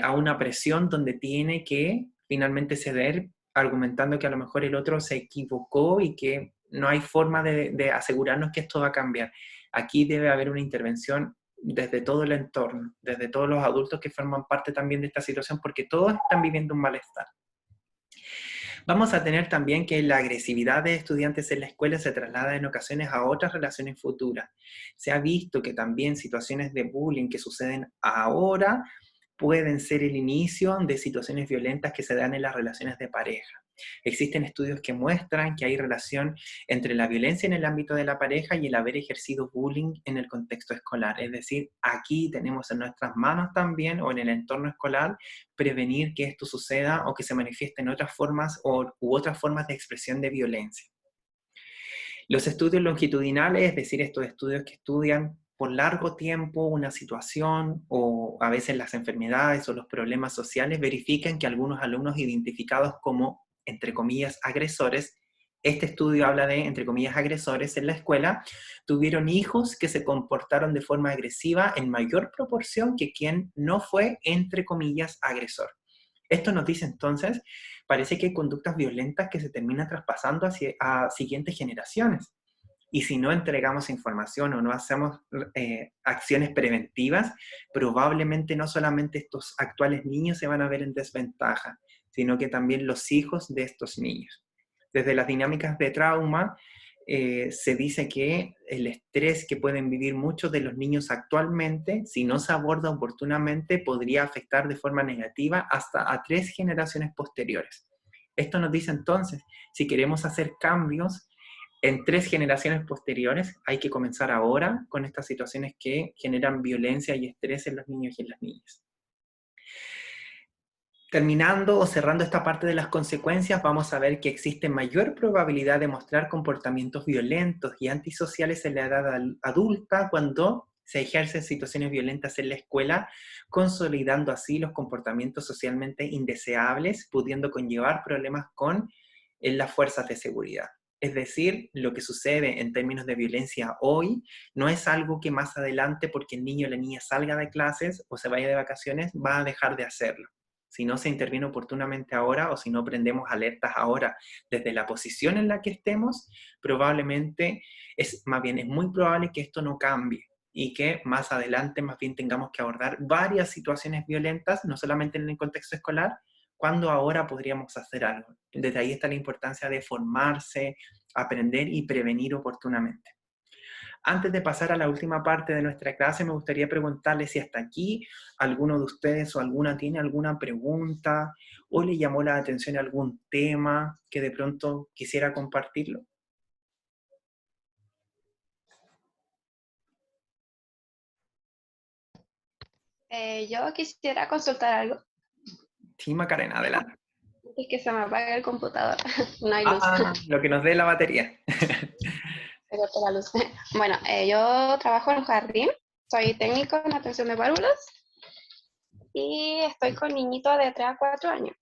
a una presión donde tiene que finalmente ceder, argumentando que a lo mejor el otro se equivocó y que no hay forma de asegurarnos que esto va a cambiar. Aquí debe haber una intervención desde todo el entorno, desde todos los adultos que forman parte también de esta situación, porque todos están viviendo un malestar. Vamos a tener también que la agresividad de estudiantes en la escuela se traslada en ocasiones a otras relaciones futuras. Se ha visto que también situaciones de bullying que suceden ahora pueden ser el inicio de situaciones violentas que se dan en las relaciones de pareja. Existen estudios que muestran que hay relación entre la violencia en el ámbito de la pareja y el haber ejercido bullying en el contexto escolar. Es decir, aquí tenemos en nuestras manos también, o en el entorno escolar, prevenir que esto suceda o que se manifieste en otras formas u otras formas de expresión de violencia. Los estudios longitudinales, es decir, estos estudios que estudian por largo tiempo una situación o a veces las enfermedades o los problemas sociales, verifican que algunos alumnos identificados como, entre comillas, agresores, este estudio habla de, entre comillas, agresores en la escuela, tuvieron hijos que se comportaron de forma agresiva en mayor proporción que quien no fue, entre comillas, agresor. Esto nos dice entonces, parece que hay conductas violentas que se terminan traspasando a siguientes generaciones. Y si no entregamos información o no hacemos acciones preventivas, probablemente no solamente estos actuales niños se van a ver en desventaja, sino que también los hijos de estos niños. Desde las dinámicas de trauma, se dice que el estrés que pueden vivir muchos de los niños actualmente, si no se aborda oportunamente, podría afectar de forma negativa hasta a 3 generaciones posteriores. Esto nos dice entonces, si queremos hacer cambios en 3 generaciones posteriores, hay que comenzar ahora con estas situaciones que generan violencia y estrés en los niños y en las niñas. Terminando o cerrando esta parte de las consecuencias, vamos a ver que existe mayor probabilidad de mostrar comportamientos violentos y antisociales en la edad adulta cuando se ejercen situaciones violentas en la escuela, consolidando así los comportamientos socialmente indeseables, pudiendo conllevar problemas con las fuerzas de seguridad. Es decir, lo que sucede en términos de violencia hoy no es algo que más adelante, porque el niño o la niña salga de clases o se vaya de vacaciones, va a dejar de hacerlo. Si no se interviene oportunamente ahora o si no prendemos alertas ahora desde la posición en la que estemos, probablemente es muy probable que esto no cambie y que más adelante más bien tengamos que abordar varias situaciones violentas, no solamente en el contexto escolar, cuando ahora podríamos hacer algo. Desde ahí está la importancia de formarse, aprender y prevenir oportunamente. Antes de pasar a la última parte de nuestra clase, me gustaría preguntarle si hasta aquí alguno de ustedes o alguna tiene alguna pregunta o le llamó la atención algún tema que de pronto quisiera compartirlo. Yo quisiera consultar algo. Sí, Macarena, adelante. Es que se me apaga el computador. No hay luz. Lo que nos dé la batería. Se cortó la luz. Bueno, yo trabajo en un jardín. Soy técnico en atención de párvulos. Y estoy con niñitos de 3 a 4 años.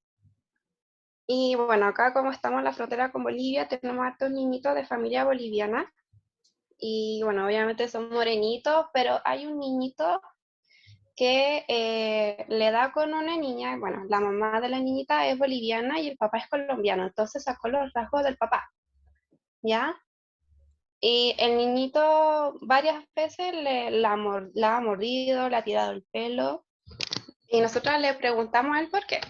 Y bueno, acá como estamos en la frontera con Bolivia, tenemos hartos niñitos de familia boliviana. y bueno, obviamente son morenitos, pero hay un niñito que le da con una niña, bueno, la mamá de la niñita es boliviana y el papá es colombiano, entonces sacó los rasgos del papá, ¿ya? Y el niñito varias veces la ha mordido, le ha tirado el pelo, y nosotros le preguntamos a él por qué.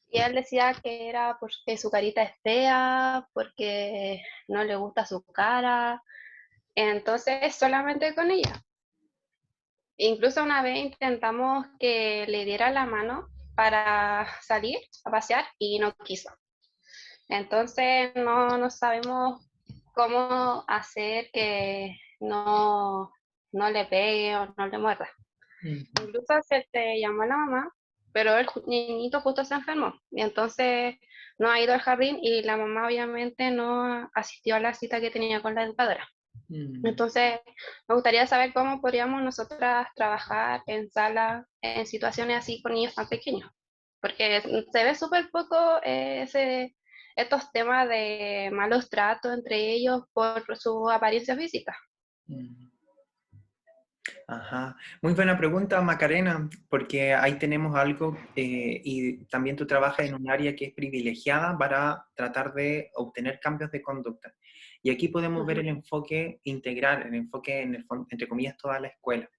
Y él decía que era porque su carita es fea, porque no le gusta su cara, entonces solamente con ella. Incluso una vez intentamos que le diera la mano para salir a pasear y no quiso. Entonces no sabemos cómo hacer que no le pegue o no le muerda. Incluso se te llamó a la mamá, pero el niñito justo se enfermó. Y entonces no ha ido al jardín y la mamá obviamente no asistió a la cita que tenía con la educadora. Entonces, me gustaría saber cómo podríamos nosotras trabajar en sala en situaciones así con niños tan pequeños, porque se ve súper poco estos temas de malos tratos entre ellos por su apariencia física. Mm. Ajá, muy buena pregunta, Macarena, porque ahí tenemos algo y también tú trabajas en un área que es privilegiada para tratar de obtener cambios de conducta. Y aquí podemos ver el enfoque integral, el enfoque, en el fondo, entre comillas, toda la escuela.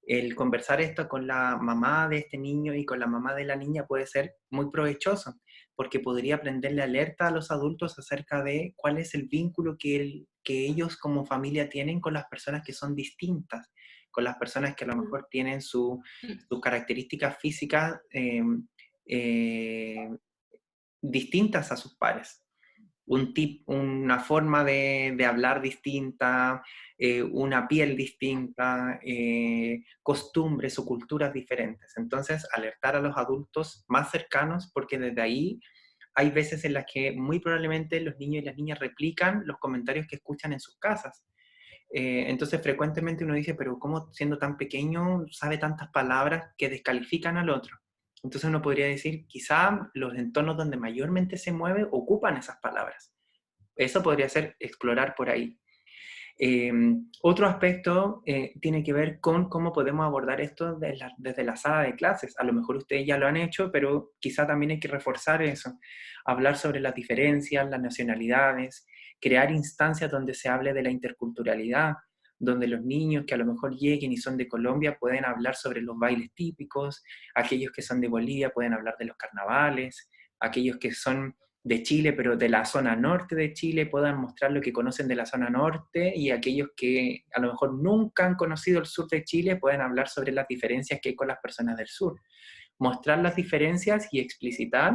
El conversar esto con la mamá de este niño y con la mamá de la niña puede ser muy provechoso, porque podría prenderle alerta a los adultos acerca de cuál es el vínculo que ellos como familia tienen con las personas que son distintas, con las personas que a lo mejor tienen sus características físicas eh, distintas a sus pares. Una forma de hablar distinta, una piel distinta, costumbres o culturas diferentes. Entonces, alertar a los adultos más cercanos, porque desde ahí hay veces en las que muy probablemente los niños y las niñas replican los comentarios que escuchan en sus casas. Entonces, frecuentemente uno dice, pero ¿cómo siendo tan pequeño sabe tantas palabras que descalifican al otro? Entonces uno podría decir, quizá los entornos donde mayormente se mueve ocupan esas palabras. Eso podría ser explorar por ahí. Otro aspecto tiene que ver con cómo podemos abordar esto desde la sala de clases. A lo mejor ustedes ya lo han hecho, pero quizá también hay que reforzar eso. Hablar sobre las diferencias, las nacionalidades, crear instancias donde se hable de la interculturalidad, donde los niños que a lo mejor lleguen y son de Colombia pueden hablar sobre los bailes típicos, aquellos que son de Bolivia pueden hablar de los carnavales, aquellos que son de Chile, pero de la zona norte de Chile, puedan mostrar lo que conocen de la zona norte, y aquellos que a lo mejor nunca han conocido el sur de Chile pueden hablar sobre las diferencias que hay con las personas del sur. Mostrar las diferencias y explicitar,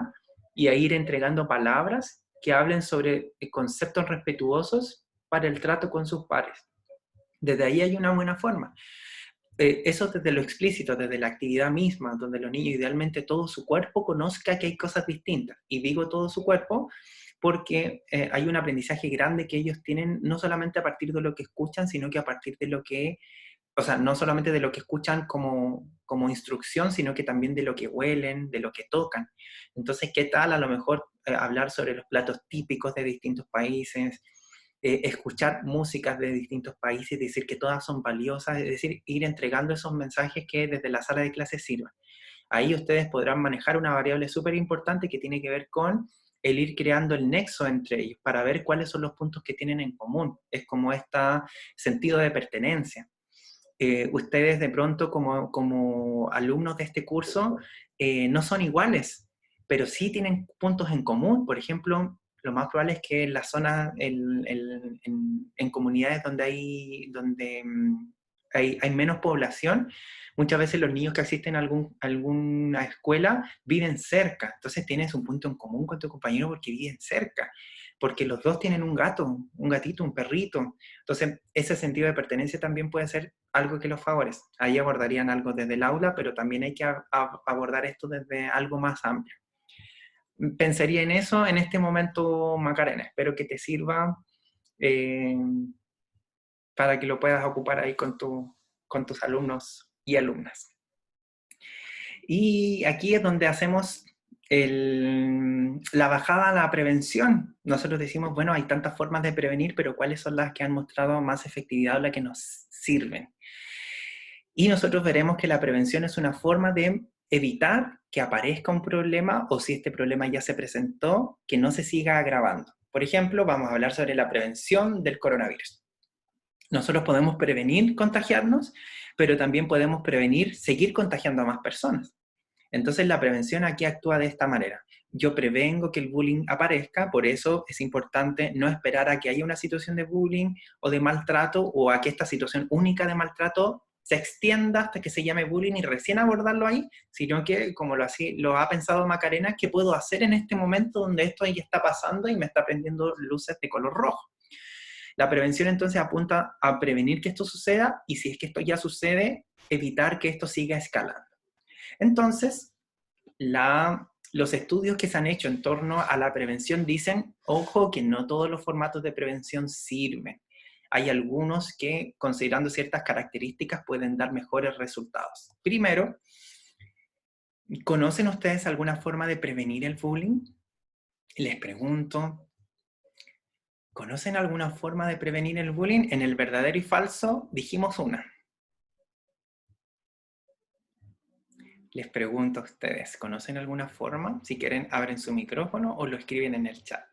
y a ir entregando palabras que hablen sobre conceptos respetuosos para el trato con sus pares. Desde ahí hay una buena forma. Eso desde lo explícito, desde la actividad misma, donde los niños idealmente todo su cuerpo conozca que hay cosas distintas. Y digo todo su cuerpo porque hay un aprendizaje grande que ellos tienen, no solamente a partir de lo que escuchan, sino que a partir de lo que, o sea, no solamente de lo que escuchan como instrucción, sino que también de lo que huelen, de lo que tocan. Entonces, ¿qué tal a lo mejor hablar sobre los platos típicos de distintos países? Escuchar músicas de distintos países, decir que todas son valiosas, es decir, ir entregando esos mensajes que desde la sala de clases sirvan. Ahí ustedes podrán manejar una variable súper importante que tiene que ver con el ir creando el nexo entre ellos para ver cuáles son los puntos que tienen en común. Es como este sentido de pertenencia. Ustedes de pronto como alumnos de este curso no son iguales, pero sí tienen puntos en común. Por ejemplo, lo más probable es que en la zona, en comunidades donde hay menos población, muchas veces los niños que asisten a alguna escuela viven cerca. Entonces tienes un punto en común con tu compañero porque viven cerca, porque los dos tienen un gato, un gatito, un perrito. Entonces ese sentido de pertenencia también puede ser algo que los favorece. Ahí abordarían algo desde el aula, pero también hay que abordar esto desde algo más amplio. Pensaría en eso en este momento, Macarena. Espero que te sirva eh, para que lo puedas ocupar ahí con tus alumnos y alumnas. Y aquí es donde hacemos la bajada a la prevención. Nosotros decimos, bueno, hay tantas formas de prevenir, pero ¿cuáles son las que han mostrado más efectividad o las que nos sirven? Y nosotros veremos que la prevención es una forma de evitar que aparezca un problema, o si este problema ya se presentó, que no se siga agravando. Por ejemplo, vamos a hablar sobre la prevención del coronavirus. Nosotros podemos prevenir contagiarnos, pero también podemos prevenir seguir contagiando a más personas. Entonces la prevención aquí actúa de esta manera. Yo prevengo que el bullying aparezca, por eso es importante no esperar a que haya una situación de bullying o de maltrato, o a que esta situación única de maltrato se extienda hasta que se llame bullying y recién abordarlo ahí, sino que, como lo ha pensado Macarena, ¿qué puedo hacer en este momento donde esto ahí está pasando y me está prendiendo luces de color rojo? La prevención entonces apunta a prevenir que esto suceda, y si es que esto ya sucede, evitar que esto siga escalando. Entonces, los estudios que se han hecho en torno a la prevención dicen, ojo, que no todos los formatos de prevención sirven. Hay algunos que, considerando ciertas características, pueden dar mejores resultados. Primero, ¿conocen ustedes alguna forma de prevenir el bullying? Les pregunto, ¿conocen alguna forma de prevenir el bullying? En el verdadero y falso dijimos una. Les pregunto a ustedes, ¿conocen alguna forma? Si quieren, abren su micrófono o lo escriben en el chat.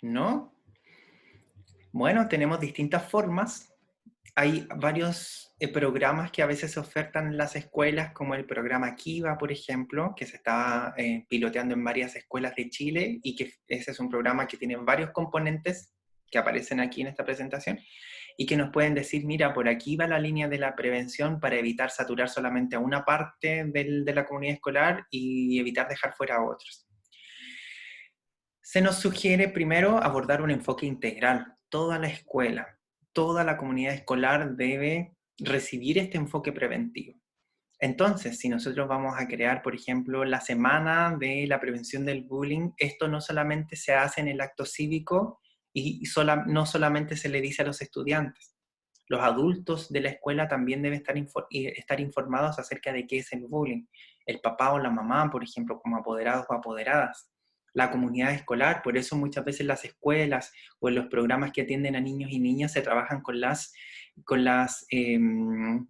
¿No? Bueno, tenemos distintas formas. Hay varios programas que a veces se ofertan en las escuelas, como el programa Kiva, por ejemplo, que se está piloteando en varias escuelas de Chile, y que ese es un programa que tiene varios componentes que aparecen aquí en esta presentación, y que nos pueden decir, mira, por aquí va la línea de la prevención para evitar saturar solamente a una parte de la comunidad escolar y evitar dejar fuera a otros. Se nos sugiere primero abordar un enfoque integral. Toda la escuela, toda la comunidad escolar debe recibir este enfoque preventivo. Entonces, si nosotros vamos a crear, por ejemplo, la semana de la prevención del bullying, esto no solamente se hace en el acto cívico y no solamente se le dice a los estudiantes. Los adultos de la escuela también deben estar informados acerca de qué es el bullying. El papá o la mamá, por ejemplo, como apoderados o apoderadas. La comunidad escolar, por eso muchas veces las escuelas o en los programas que atienden a niños y niñas se trabajan con las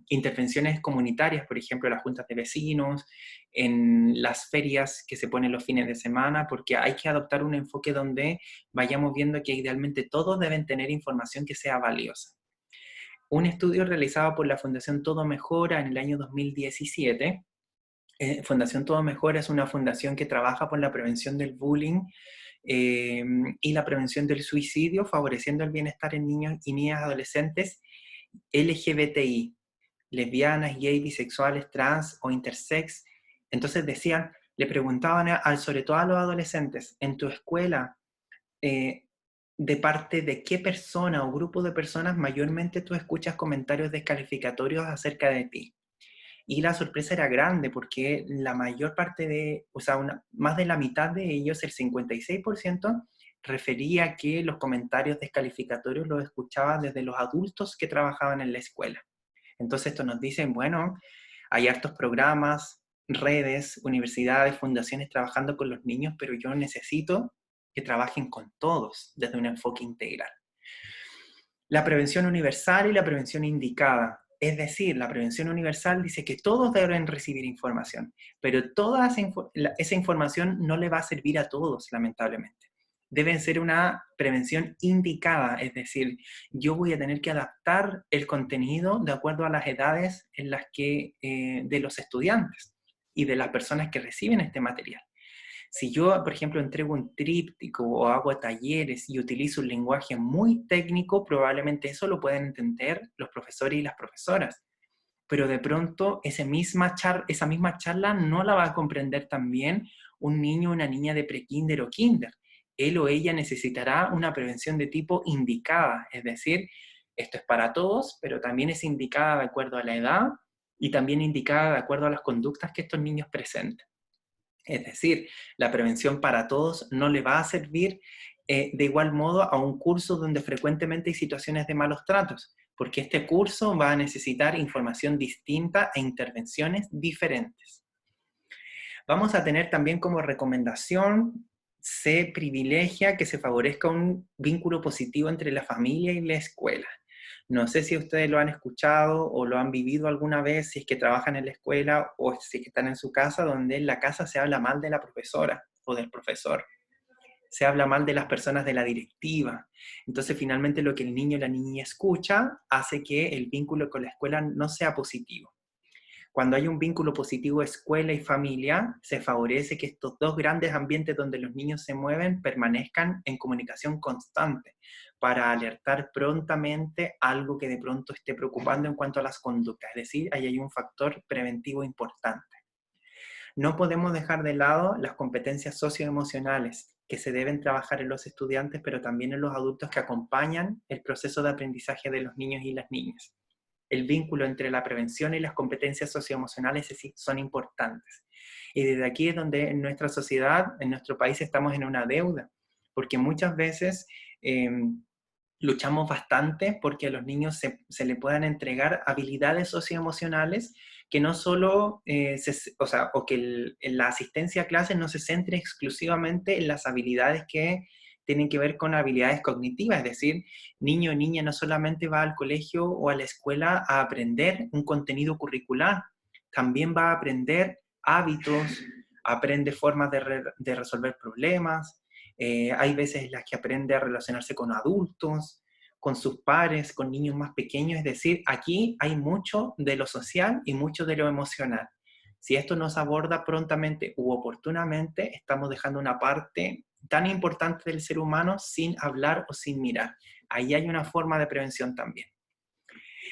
intervenciones comunitarias, por ejemplo, las juntas de vecinos, en las ferias que se ponen los fines de semana, porque hay que adoptar un enfoque donde vayamos viendo que idealmente todos deben tener información que sea valiosa. Un estudio realizado por la Fundación Todo Mejora en el año 2017, Fundación Todo Mejora es una fundación que trabaja por la prevención del bullying y la prevención del suicidio, favoreciendo el bienestar en niños y niñas adolescentes LGBTI, lesbianas, gays, bisexuales, trans o intersex. Entonces decían, le preguntaban sobre todo a los adolescentes, en tu escuela, ¿de parte de qué persona o grupo de personas mayormente tú escuchas comentarios descalificatorios acerca de ti? Y la sorpresa era grande porque la mayor parte más de la mitad de ellos, el 56%, refería que los comentarios descalificatorios los escuchaba desde los adultos que trabajaban en la escuela. Entonces esto nos dice, bueno, hay hartos programas, redes, universidades, fundaciones trabajando con los niños, pero yo necesito que trabajen con todos desde un enfoque integral. La prevención universal y la prevención indicada. Es decir, la prevención universal dice que todos deben recibir información, pero toda esa información no le va a servir a todos, lamentablemente. Debe ser una prevención indicada, es decir, yo voy a tener que adaptar el contenido de acuerdo a las edades en las que, de los estudiantes y de las personas que reciben este material. Si yo, por ejemplo, entrego un tríptico o hago talleres y utilizo un lenguaje muy técnico, probablemente eso lo pueden entender los profesores y las profesoras. Pero de pronto esa misma charla no la va a comprender también un niño o una niña de prekinder o kinder. Él o ella necesitará una prevención de tipo indicada, es decir, esto es para todos, pero también es indicada de acuerdo a la edad y también indicada de acuerdo a las conductas que estos niños presenten. Es decir, la prevención para todos no le va a servir de igual modo a un curso donde frecuentemente hay situaciones de malos tratos, porque este curso va a necesitar información distinta e intervenciones diferentes. Vamos a tener también como recomendación, se privilegia que se favorezca un vínculo positivo entre la familia y la escuela. No sé si ustedes lo han escuchado o lo han vivido alguna vez, si es que trabajan en la escuela o si es que están en su casa, donde en la casa se habla mal de la profesora o del profesor. Se habla mal de las personas de la directiva. Entonces, finalmente, lo que el niño o la niña escucha hace que el vínculo con la escuela no sea positivo. Cuando hay un vínculo positivo escuela y familia, se favorece que estos dos grandes ambientes donde los niños se mueven permanezcan en comunicación constante para alertar prontamente algo que de pronto esté preocupando en cuanto a las conductas. Es decir, ahí hay un factor preventivo importante. No podemos dejar de lado las competencias socioemocionales que se deben trabajar en los estudiantes, pero también en los adultos que acompañan el proceso de aprendizaje de los niños y las niñas. El vínculo entre la prevención y las competencias socioemocionales son importantes. Y desde aquí es donde en nuestra sociedad, en nuestro país, estamos en una deuda, porque muchas veces luchamos bastante porque a los niños se le puedan entregar habilidades socioemocionales que no solo, o que la asistencia a clases no se centre exclusivamente en las habilidades que tienen que ver con habilidades cognitivas, es decir, niño o niña no solamente va al colegio o a la escuela a aprender un contenido curricular, también va a aprender hábitos, aprende formas de resolver problemas, hay veces en las que aprende a relacionarse con adultos, con sus pares, con niños más pequeños, es decir, aquí hay mucho de lo social y mucho de lo emocional. Si esto no se aborda prontamente u oportunamente, estamos dejando una parte tan importante del ser humano sin hablar o sin mirar. Ahí hay una forma de prevención también.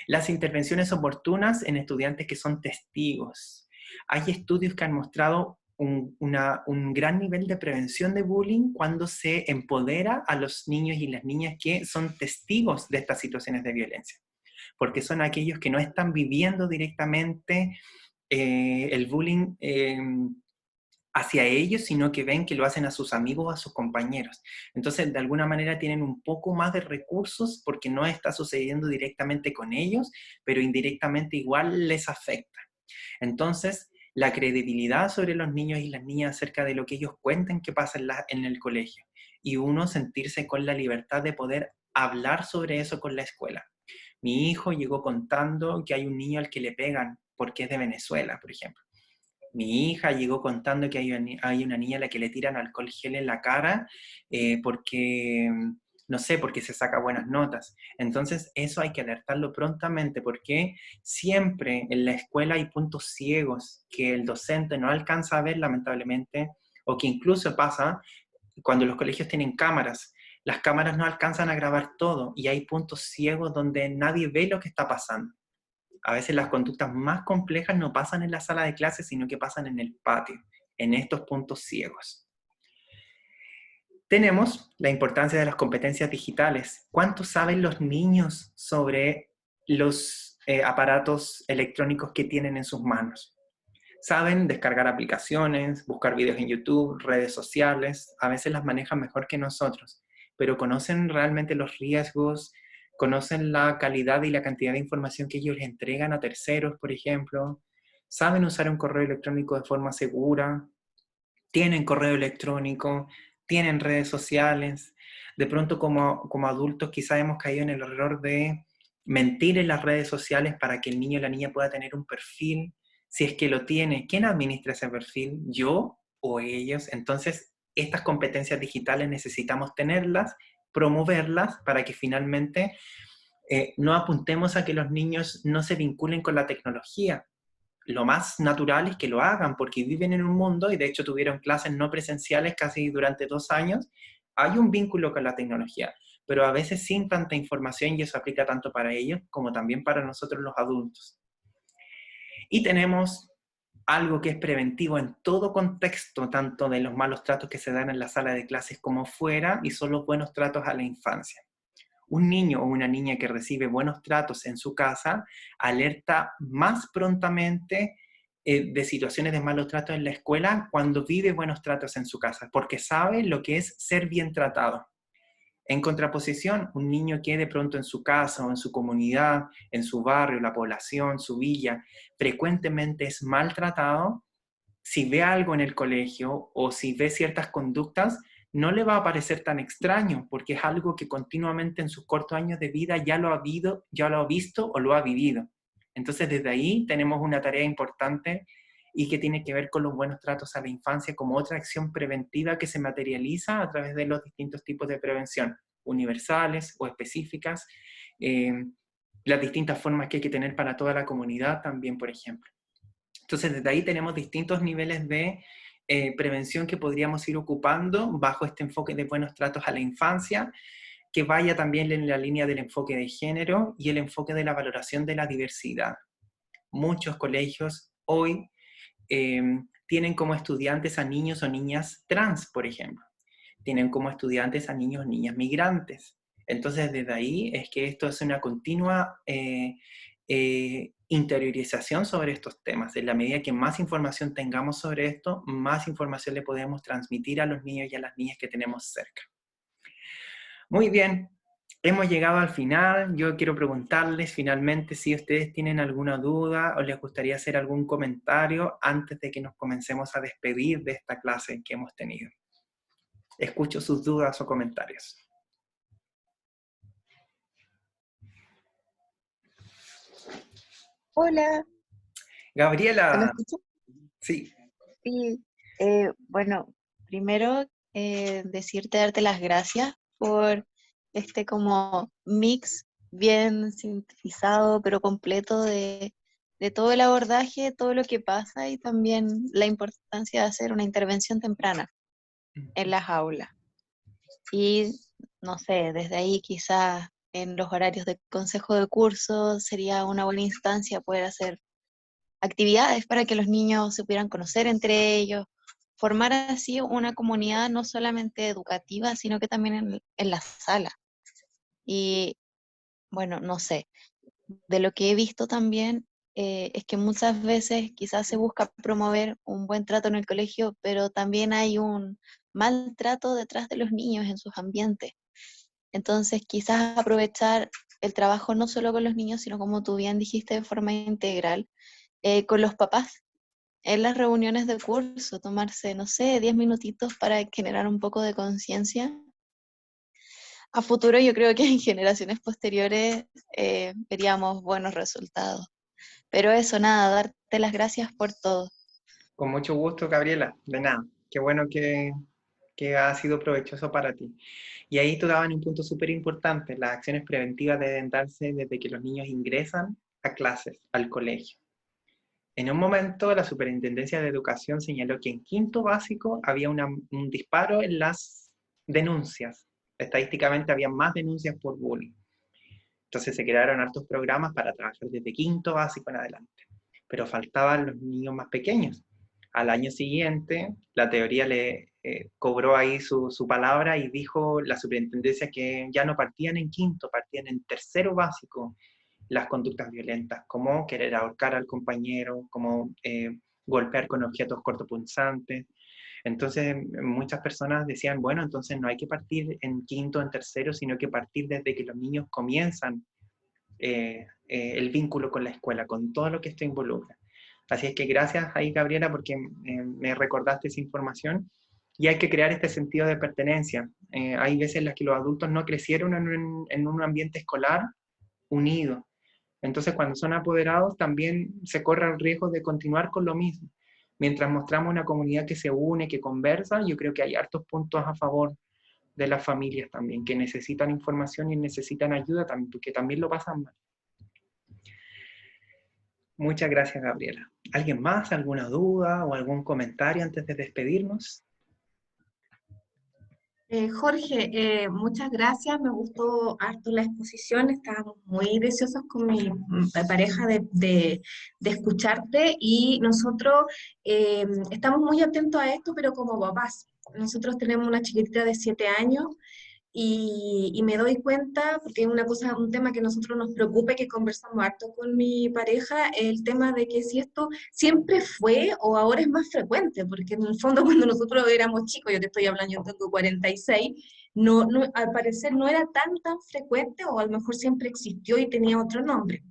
Las intervenciones oportunas en estudiantes que son testigos. Hay estudios que han mostrado un gran nivel de prevención de bullying cuando se empodera a los niños y las niñas que son testigos de estas situaciones de violencia, porque son aquellos que no están viviendo directamente el bullying hacia ellos, sino que ven que lo hacen a sus amigos o a sus compañeros. Entonces, de alguna manera tienen un poco más de recursos porque no está sucediendo directamente con ellos, pero indirectamente igual les afecta. Entonces, la credibilidad sobre los niños y las niñas acerca de lo que ellos cuentan que pasa en el colegio, y uno sentirse con la libertad de poder hablar sobre eso con la escuela. Mi hijo llegó contando que hay un niño al que le pegan porque es de Venezuela, por ejemplo. Mi hija llegó contando que hay una niña a la que le tiran alcohol gel en la cara porque, no sé, porque se saca buenas notas. Entonces, eso hay que alertarlo prontamente porque siempre en la escuela hay puntos ciegos que el docente no alcanza a ver, lamentablemente, o que incluso pasa cuando los colegios tienen cámaras. Las cámaras no alcanzan a grabar todo y hay puntos ciegos donde nadie ve lo que está pasando. A veces las conductas más complejas no pasan en la sala de clases, sino que pasan en el patio, en estos puntos ciegos. Tenemos la importancia de las competencias digitales. ¿Cuánto saben los niños sobre los aparatos electrónicos que tienen en sus manos? Saben descargar aplicaciones, buscar videos en YouTube, redes sociales, a veces las manejan mejor que nosotros, pero conocen realmente los riesgos, conocen la calidad y la cantidad de información que ellos les entregan a terceros, por ejemplo, saben usar un correo electrónico de forma segura, tienen correo electrónico, tienen redes sociales. De pronto como adultos quizás hemos caído en el error de mentir en las redes sociales para que el niño o la niña pueda tener un perfil. Si es que lo tiene, ¿quién administra ese perfil? ¿Yo o ellos? Entonces, estas competencias digitales necesitamos tenerlas, promoverlas para que finalmente no apuntemos a que los niños no se vinculen con la tecnología. Lo más natural es que lo hagan porque viven en un mundo y de hecho tuvieron clases no presenciales casi durante 2 años. Hay un vínculo con la tecnología, pero a veces sin tanta información y eso aplica tanto para ellos como también para nosotros los adultos. Y tenemos algo que es preventivo en todo contexto, tanto de los malos tratos que se dan en la sala de clases como fuera, y son los buenos tratos a la infancia. Un niño o una niña que recibe buenos tratos en su casa alerta más prontamente de situaciones de malos tratos en la escuela cuando vive buenos tratos en su casa, porque sabe lo que es ser bien tratado. En contraposición, un niño que de pronto en su casa o en su comunidad, en su barrio, la población, su villa, frecuentemente es maltratado, si ve algo en el colegio o si ve ciertas conductas, no le va a parecer tan extraño, porque es algo que continuamente en sus cortos años de vida ya lo ha visto o lo ha vivido. Entonces, desde ahí tenemos una tarea importante y que tiene que ver con los buenos tratos a la infancia como otra acción preventiva que se materializa a través de los distintos tipos de prevención, universales o específicas, las distintas formas que hay que tener para toda la comunidad también, por ejemplo. Entonces, desde ahí tenemos distintos niveles de prevención que podríamos ir ocupando bajo este enfoque de buenos tratos a la infancia, que vaya también en la línea del enfoque de género y el enfoque de la valoración de la diversidad. Muchos colegios hoy tienen como estudiantes a niños o niñas trans, por ejemplo. Tienen como estudiantes a niños o niñas migrantes. Entonces, desde ahí es que esto es una continua interiorización sobre estos temas. En la medida que más información tengamos sobre esto, más información le podemos transmitir a los niños y a las niñas que tenemos cerca. Muy bien, hemos llegado al final. Yo quiero preguntarles finalmente si ustedes tienen alguna duda o les gustaría hacer algún comentario antes de que nos comencemos a despedir de esta clase que hemos tenido. Escucho sus dudas o comentarios. Hola, ¿me Gabriela, escuchas? sí. Sí, bueno, primero darte las gracias por este como mix bien sintetizado pero completo de todo el abordaje, todo lo que pasa y también la importancia de hacer una intervención temprana en las aulas. Y no sé, desde ahí quizás en los horarios de consejo de curso sería una buena instancia poder hacer actividades para que los niños se pudieran conocer entre ellos, formar así una comunidad no solamente educativa, sino que también en la sala. Y bueno, no sé, de lo que he visto también es que muchas veces quizás se busca promover un buen trato en el colegio, pero también hay un maltrato detrás de los niños en sus ambientes. Entonces quizás aprovechar el trabajo no solo con los niños, sino como tú bien dijiste, de forma integral, con los papás en las reuniones de curso, tomarse, no sé, 10 minutitos para generar un poco de conciencia. A futuro yo creo que en generaciones posteriores veríamos buenos resultados. Pero eso, nada, darte las gracias por todo. Con mucho gusto, Gabriela. De nada. Qué bueno que ha sido provechoso para ti. Y ahí tú dabas un punto súper importante. Las acciones preventivas deben darse desde que los niños ingresan a clases, al colegio. En un momento, la Superintendencia de Educación señaló que en quinto básico había un disparo en las denuncias. Estadísticamente había más denuncias por bullying. Entonces se crearon hartos programas para trabajar desde quinto básico en adelante. Pero faltaban los niños más pequeños. Al año siguiente, la teoría le cobró ahí su palabra y dijo la superintendencia que ya no partían en quinto, partían en tercero básico las conductas violentas, como querer ahorcar al compañero, como golpear con objetos cortopunzantes. Entonces, muchas personas decían, bueno, entonces no hay que partir en quinto, en tercero, sino que partir desde que los niños comienzan el vínculo con la escuela, con todo lo que esto involucra. Así es que gracias ahí, Gabriela, porque me recordaste esa información. Y hay que crear este sentido de pertenencia. Hay veces en las que los adultos no crecieron en un ambiente escolar unido. Entonces, cuando son apoderados, también se corre el riesgo de continuar con lo mismo. Mientras mostramos una comunidad que se une, que conversa, yo creo que hay hartos puntos a favor de las familias también, que necesitan información y necesitan ayuda también, porque también lo pasan mal. Muchas gracias, Gabriela. ¿Alguien más? ¿Alguna duda o algún comentario antes de despedirnos? Jorge, muchas gracias, me gustó harto la exposición, estábamos muy deseosos con mi pareja de escucharte y nosotros estamos muy atentos a esto, pero como papás, nosotros tenemos una chiquitita de 7 años y me doy cuenta, porque es una cosa, un tema que a nosotros nos preocupa y que conversamos harto con mi pareja, el tema de que si esto siempre fue o ahora es más frecuente, porque en el fondo cuando nosotros éramos chicos, yo te estoy hablando, yo tengo 46, al parecer no era tan frecuente, o a lo mejor siempre existió y tenía otro nombre.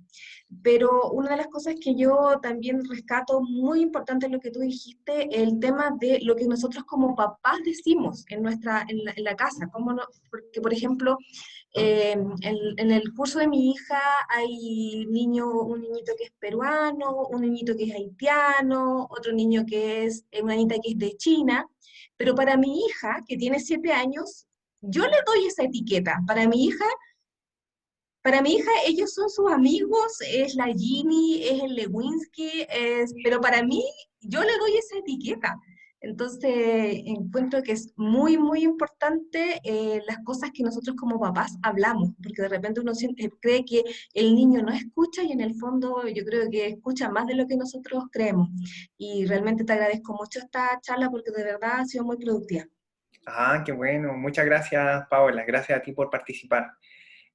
Pero una de las cosas que yo también rescato, muy importante lo que tú dijiste, el tema de lo que nosotros como papás decimos en la casa. Cómo no, porque, por ejemplo, en el curso de mi hija hay un niñito que es peruano, un niñito que es haitiano, otro niño que es, una niñita que es de China, pero para mi hija, que tiene 7 años, yo le doy esa etiqueta. Para mi hija, ellos son sus amigos, es la Ginny, es el Lewinsky, pero para mí, yo le doy esa etiqueta. Entonces, encuentro que es muy importante las cosas que nosotros como papás hablamos, porque de repente uno cree que el niño no escucha y en el fondo yo creo que escucha más de lo que nosotros creemos. Y realmente te agradezco mucho esta charla porque de verdad ha sido muy productiva. Ah, qué bueno. Muchas gracias, Paola. Gracias a ti por participar.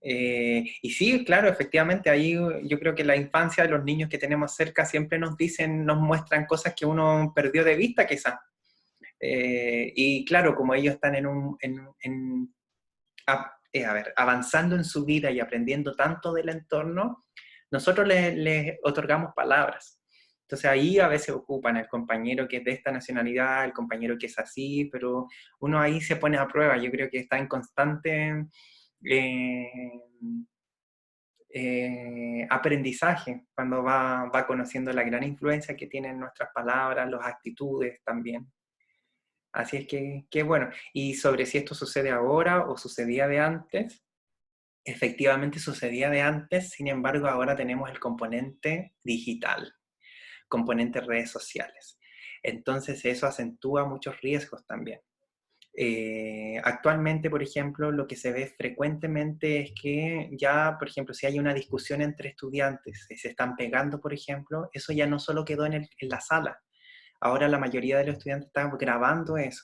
Y sí, claro, efectivamente, ahí yo creo que la infancia de los niños que tenemos cerca siempre nos dicen, nos muestran cosas que uno perdió de vista quizás. Y claro, como ellos están avanzando en su vida y aprendiendo tanto del entorno, nosotros les otorgamos palabras. Entonces ahí a veces ocupan el compañero que es de esta nacionalidad, el compañero que es así, pero uno ahí se pone a prueba. Yo creo que está en constante eh, aprendizaje cuando va conociendo la gran influencia que tienen nuestras palabras, las actitudes también. Así es que bueno, y sobre si esto sucede ahora o sucedía de antes, efectivamente sucedía de antes, sin embargo ahora tenemos el componente digital, componente redes sociales. Entonces eso acentúa muchos riesgos también. Actualmente, por ejemplo, lo que se ve frecuentemente es que ya, por ejemplo, si hay una discusión entre estudiantes y se están pegando, por ejemplo, eso ya no solo quedó en la sala. Ahora la mayoría de los estudiantes están grabando eso,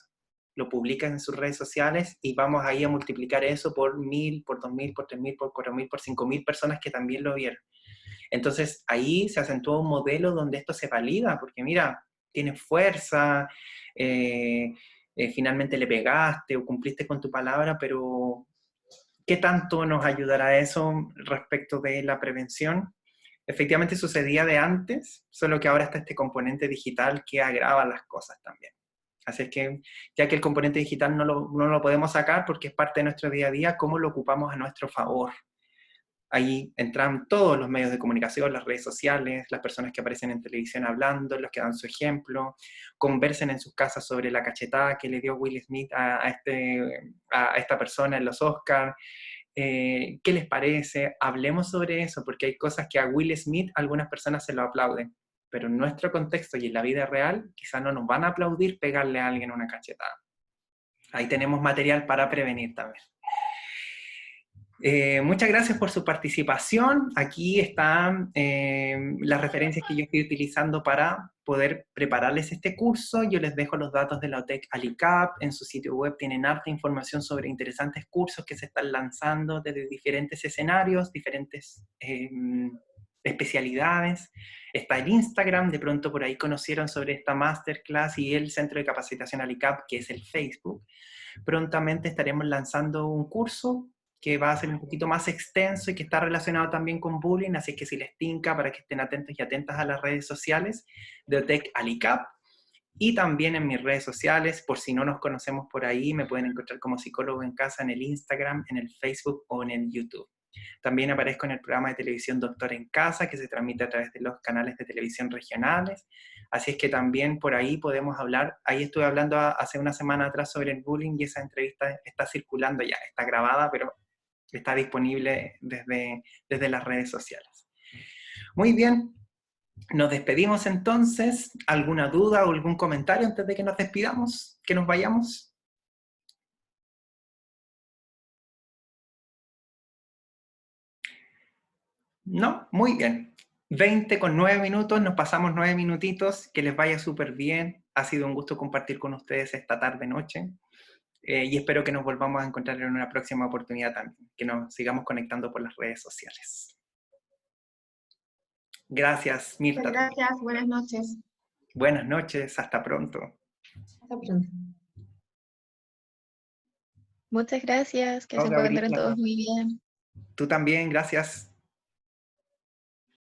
lo publican en sus redes sociales y vamos ahí a multiplicar eso por 1000, por 2000, por 3000, por 4000, por 5000 personas que también lo vieron. Entonces ahí se acentúa un modelo donde esto se valida, porque mira, tienes fuerza, finalmente le pegaste o cumpliste con tu palabra, pero ¿qué tanto nos ayudará eso respecto de la prevención? Efectivamente sucedía de antes, solo que ahora está este componente digital que agrava las cosas también. Así es que, ya que el componente digital no lo podemos sacar porque es parte de nuestro día a día, ¿cómo lo ocupamos a nuestro favor? Ahí entran todos los medios de comunicación, las redes sociales, las personas que aparecen en televisión hablando, los que dan su ejemplo, conversen en sus casas sobre la cachetada que le dio Will Smith a esta persona en los Oscars. ¿Qué les parece? Hablemos sobre eso, porque hay cosas que a Will Smith algunas personas se lo aplauden, pero en nuestro contexto y en la vida real quizás no nos van a aplaudir pegarle a alguien una cachetada. Ahí tenemos material para prevenir también. Muchas gracias por su participación. Aquí están las referencias que yo estoy utilizando para poder prepararles este curso. Yo les dejo los datos de la OTEC ALICAP. En su sitio web tienen harta información sobre interesantes cursos que se están lanzando desde diferentes escenarios, diferentes especialidades. Está el Instagram, de pronto por ahí conocieron sobre esta masterclass, y el Centro de Capacitación ALICAP, que es el Facebook. Prontamente estaremos lanzando un curso que va a ser un poquito más extenso y que está relacionado también con bullying, así que si les tinca, para que estén atentos y atentas a las redes sociales de OTEC ALICAP, y también en mis redes sociales, por si no nos conocemos por ahí, me pueden encontrar como Psicólogo en Casa en el Instagram, en el Facebook o en el YouTube. También aparezco en el programa de televisión Doctor en Casa, que se transmite a través de los canales de televisión regionales. Así es que también por ahí podemos hablar. Ahí estuve hablando hace una semana atrás sobre el bullying, y esa entrevista está circulando ya, está grabada, pero está disponible desde las redes sociales. Muy bien, nos despedimos entonces. ¿Alguna duda o algún comentario antes de que nos despidamos? ¿Que nos vayamos? No, muy bien. 20 con 9 minutos, nos pasamos 9 minutitos, que les vaya súper bien. Ha sido un gusto compartir con ustedes esta tarde-noche. Y espero que nos volvamos a encontrar en una próxima oportunidad también, que nos sigamos conectando por las redes sociales. Gracias, Mirta. Muchas gracias, buenas noches. Buenas noches, hasta pronto. Hasta pronto. Muchas gracias, que Chao, se encuentren Gabriela. todos muy bien. Tú también, gracias.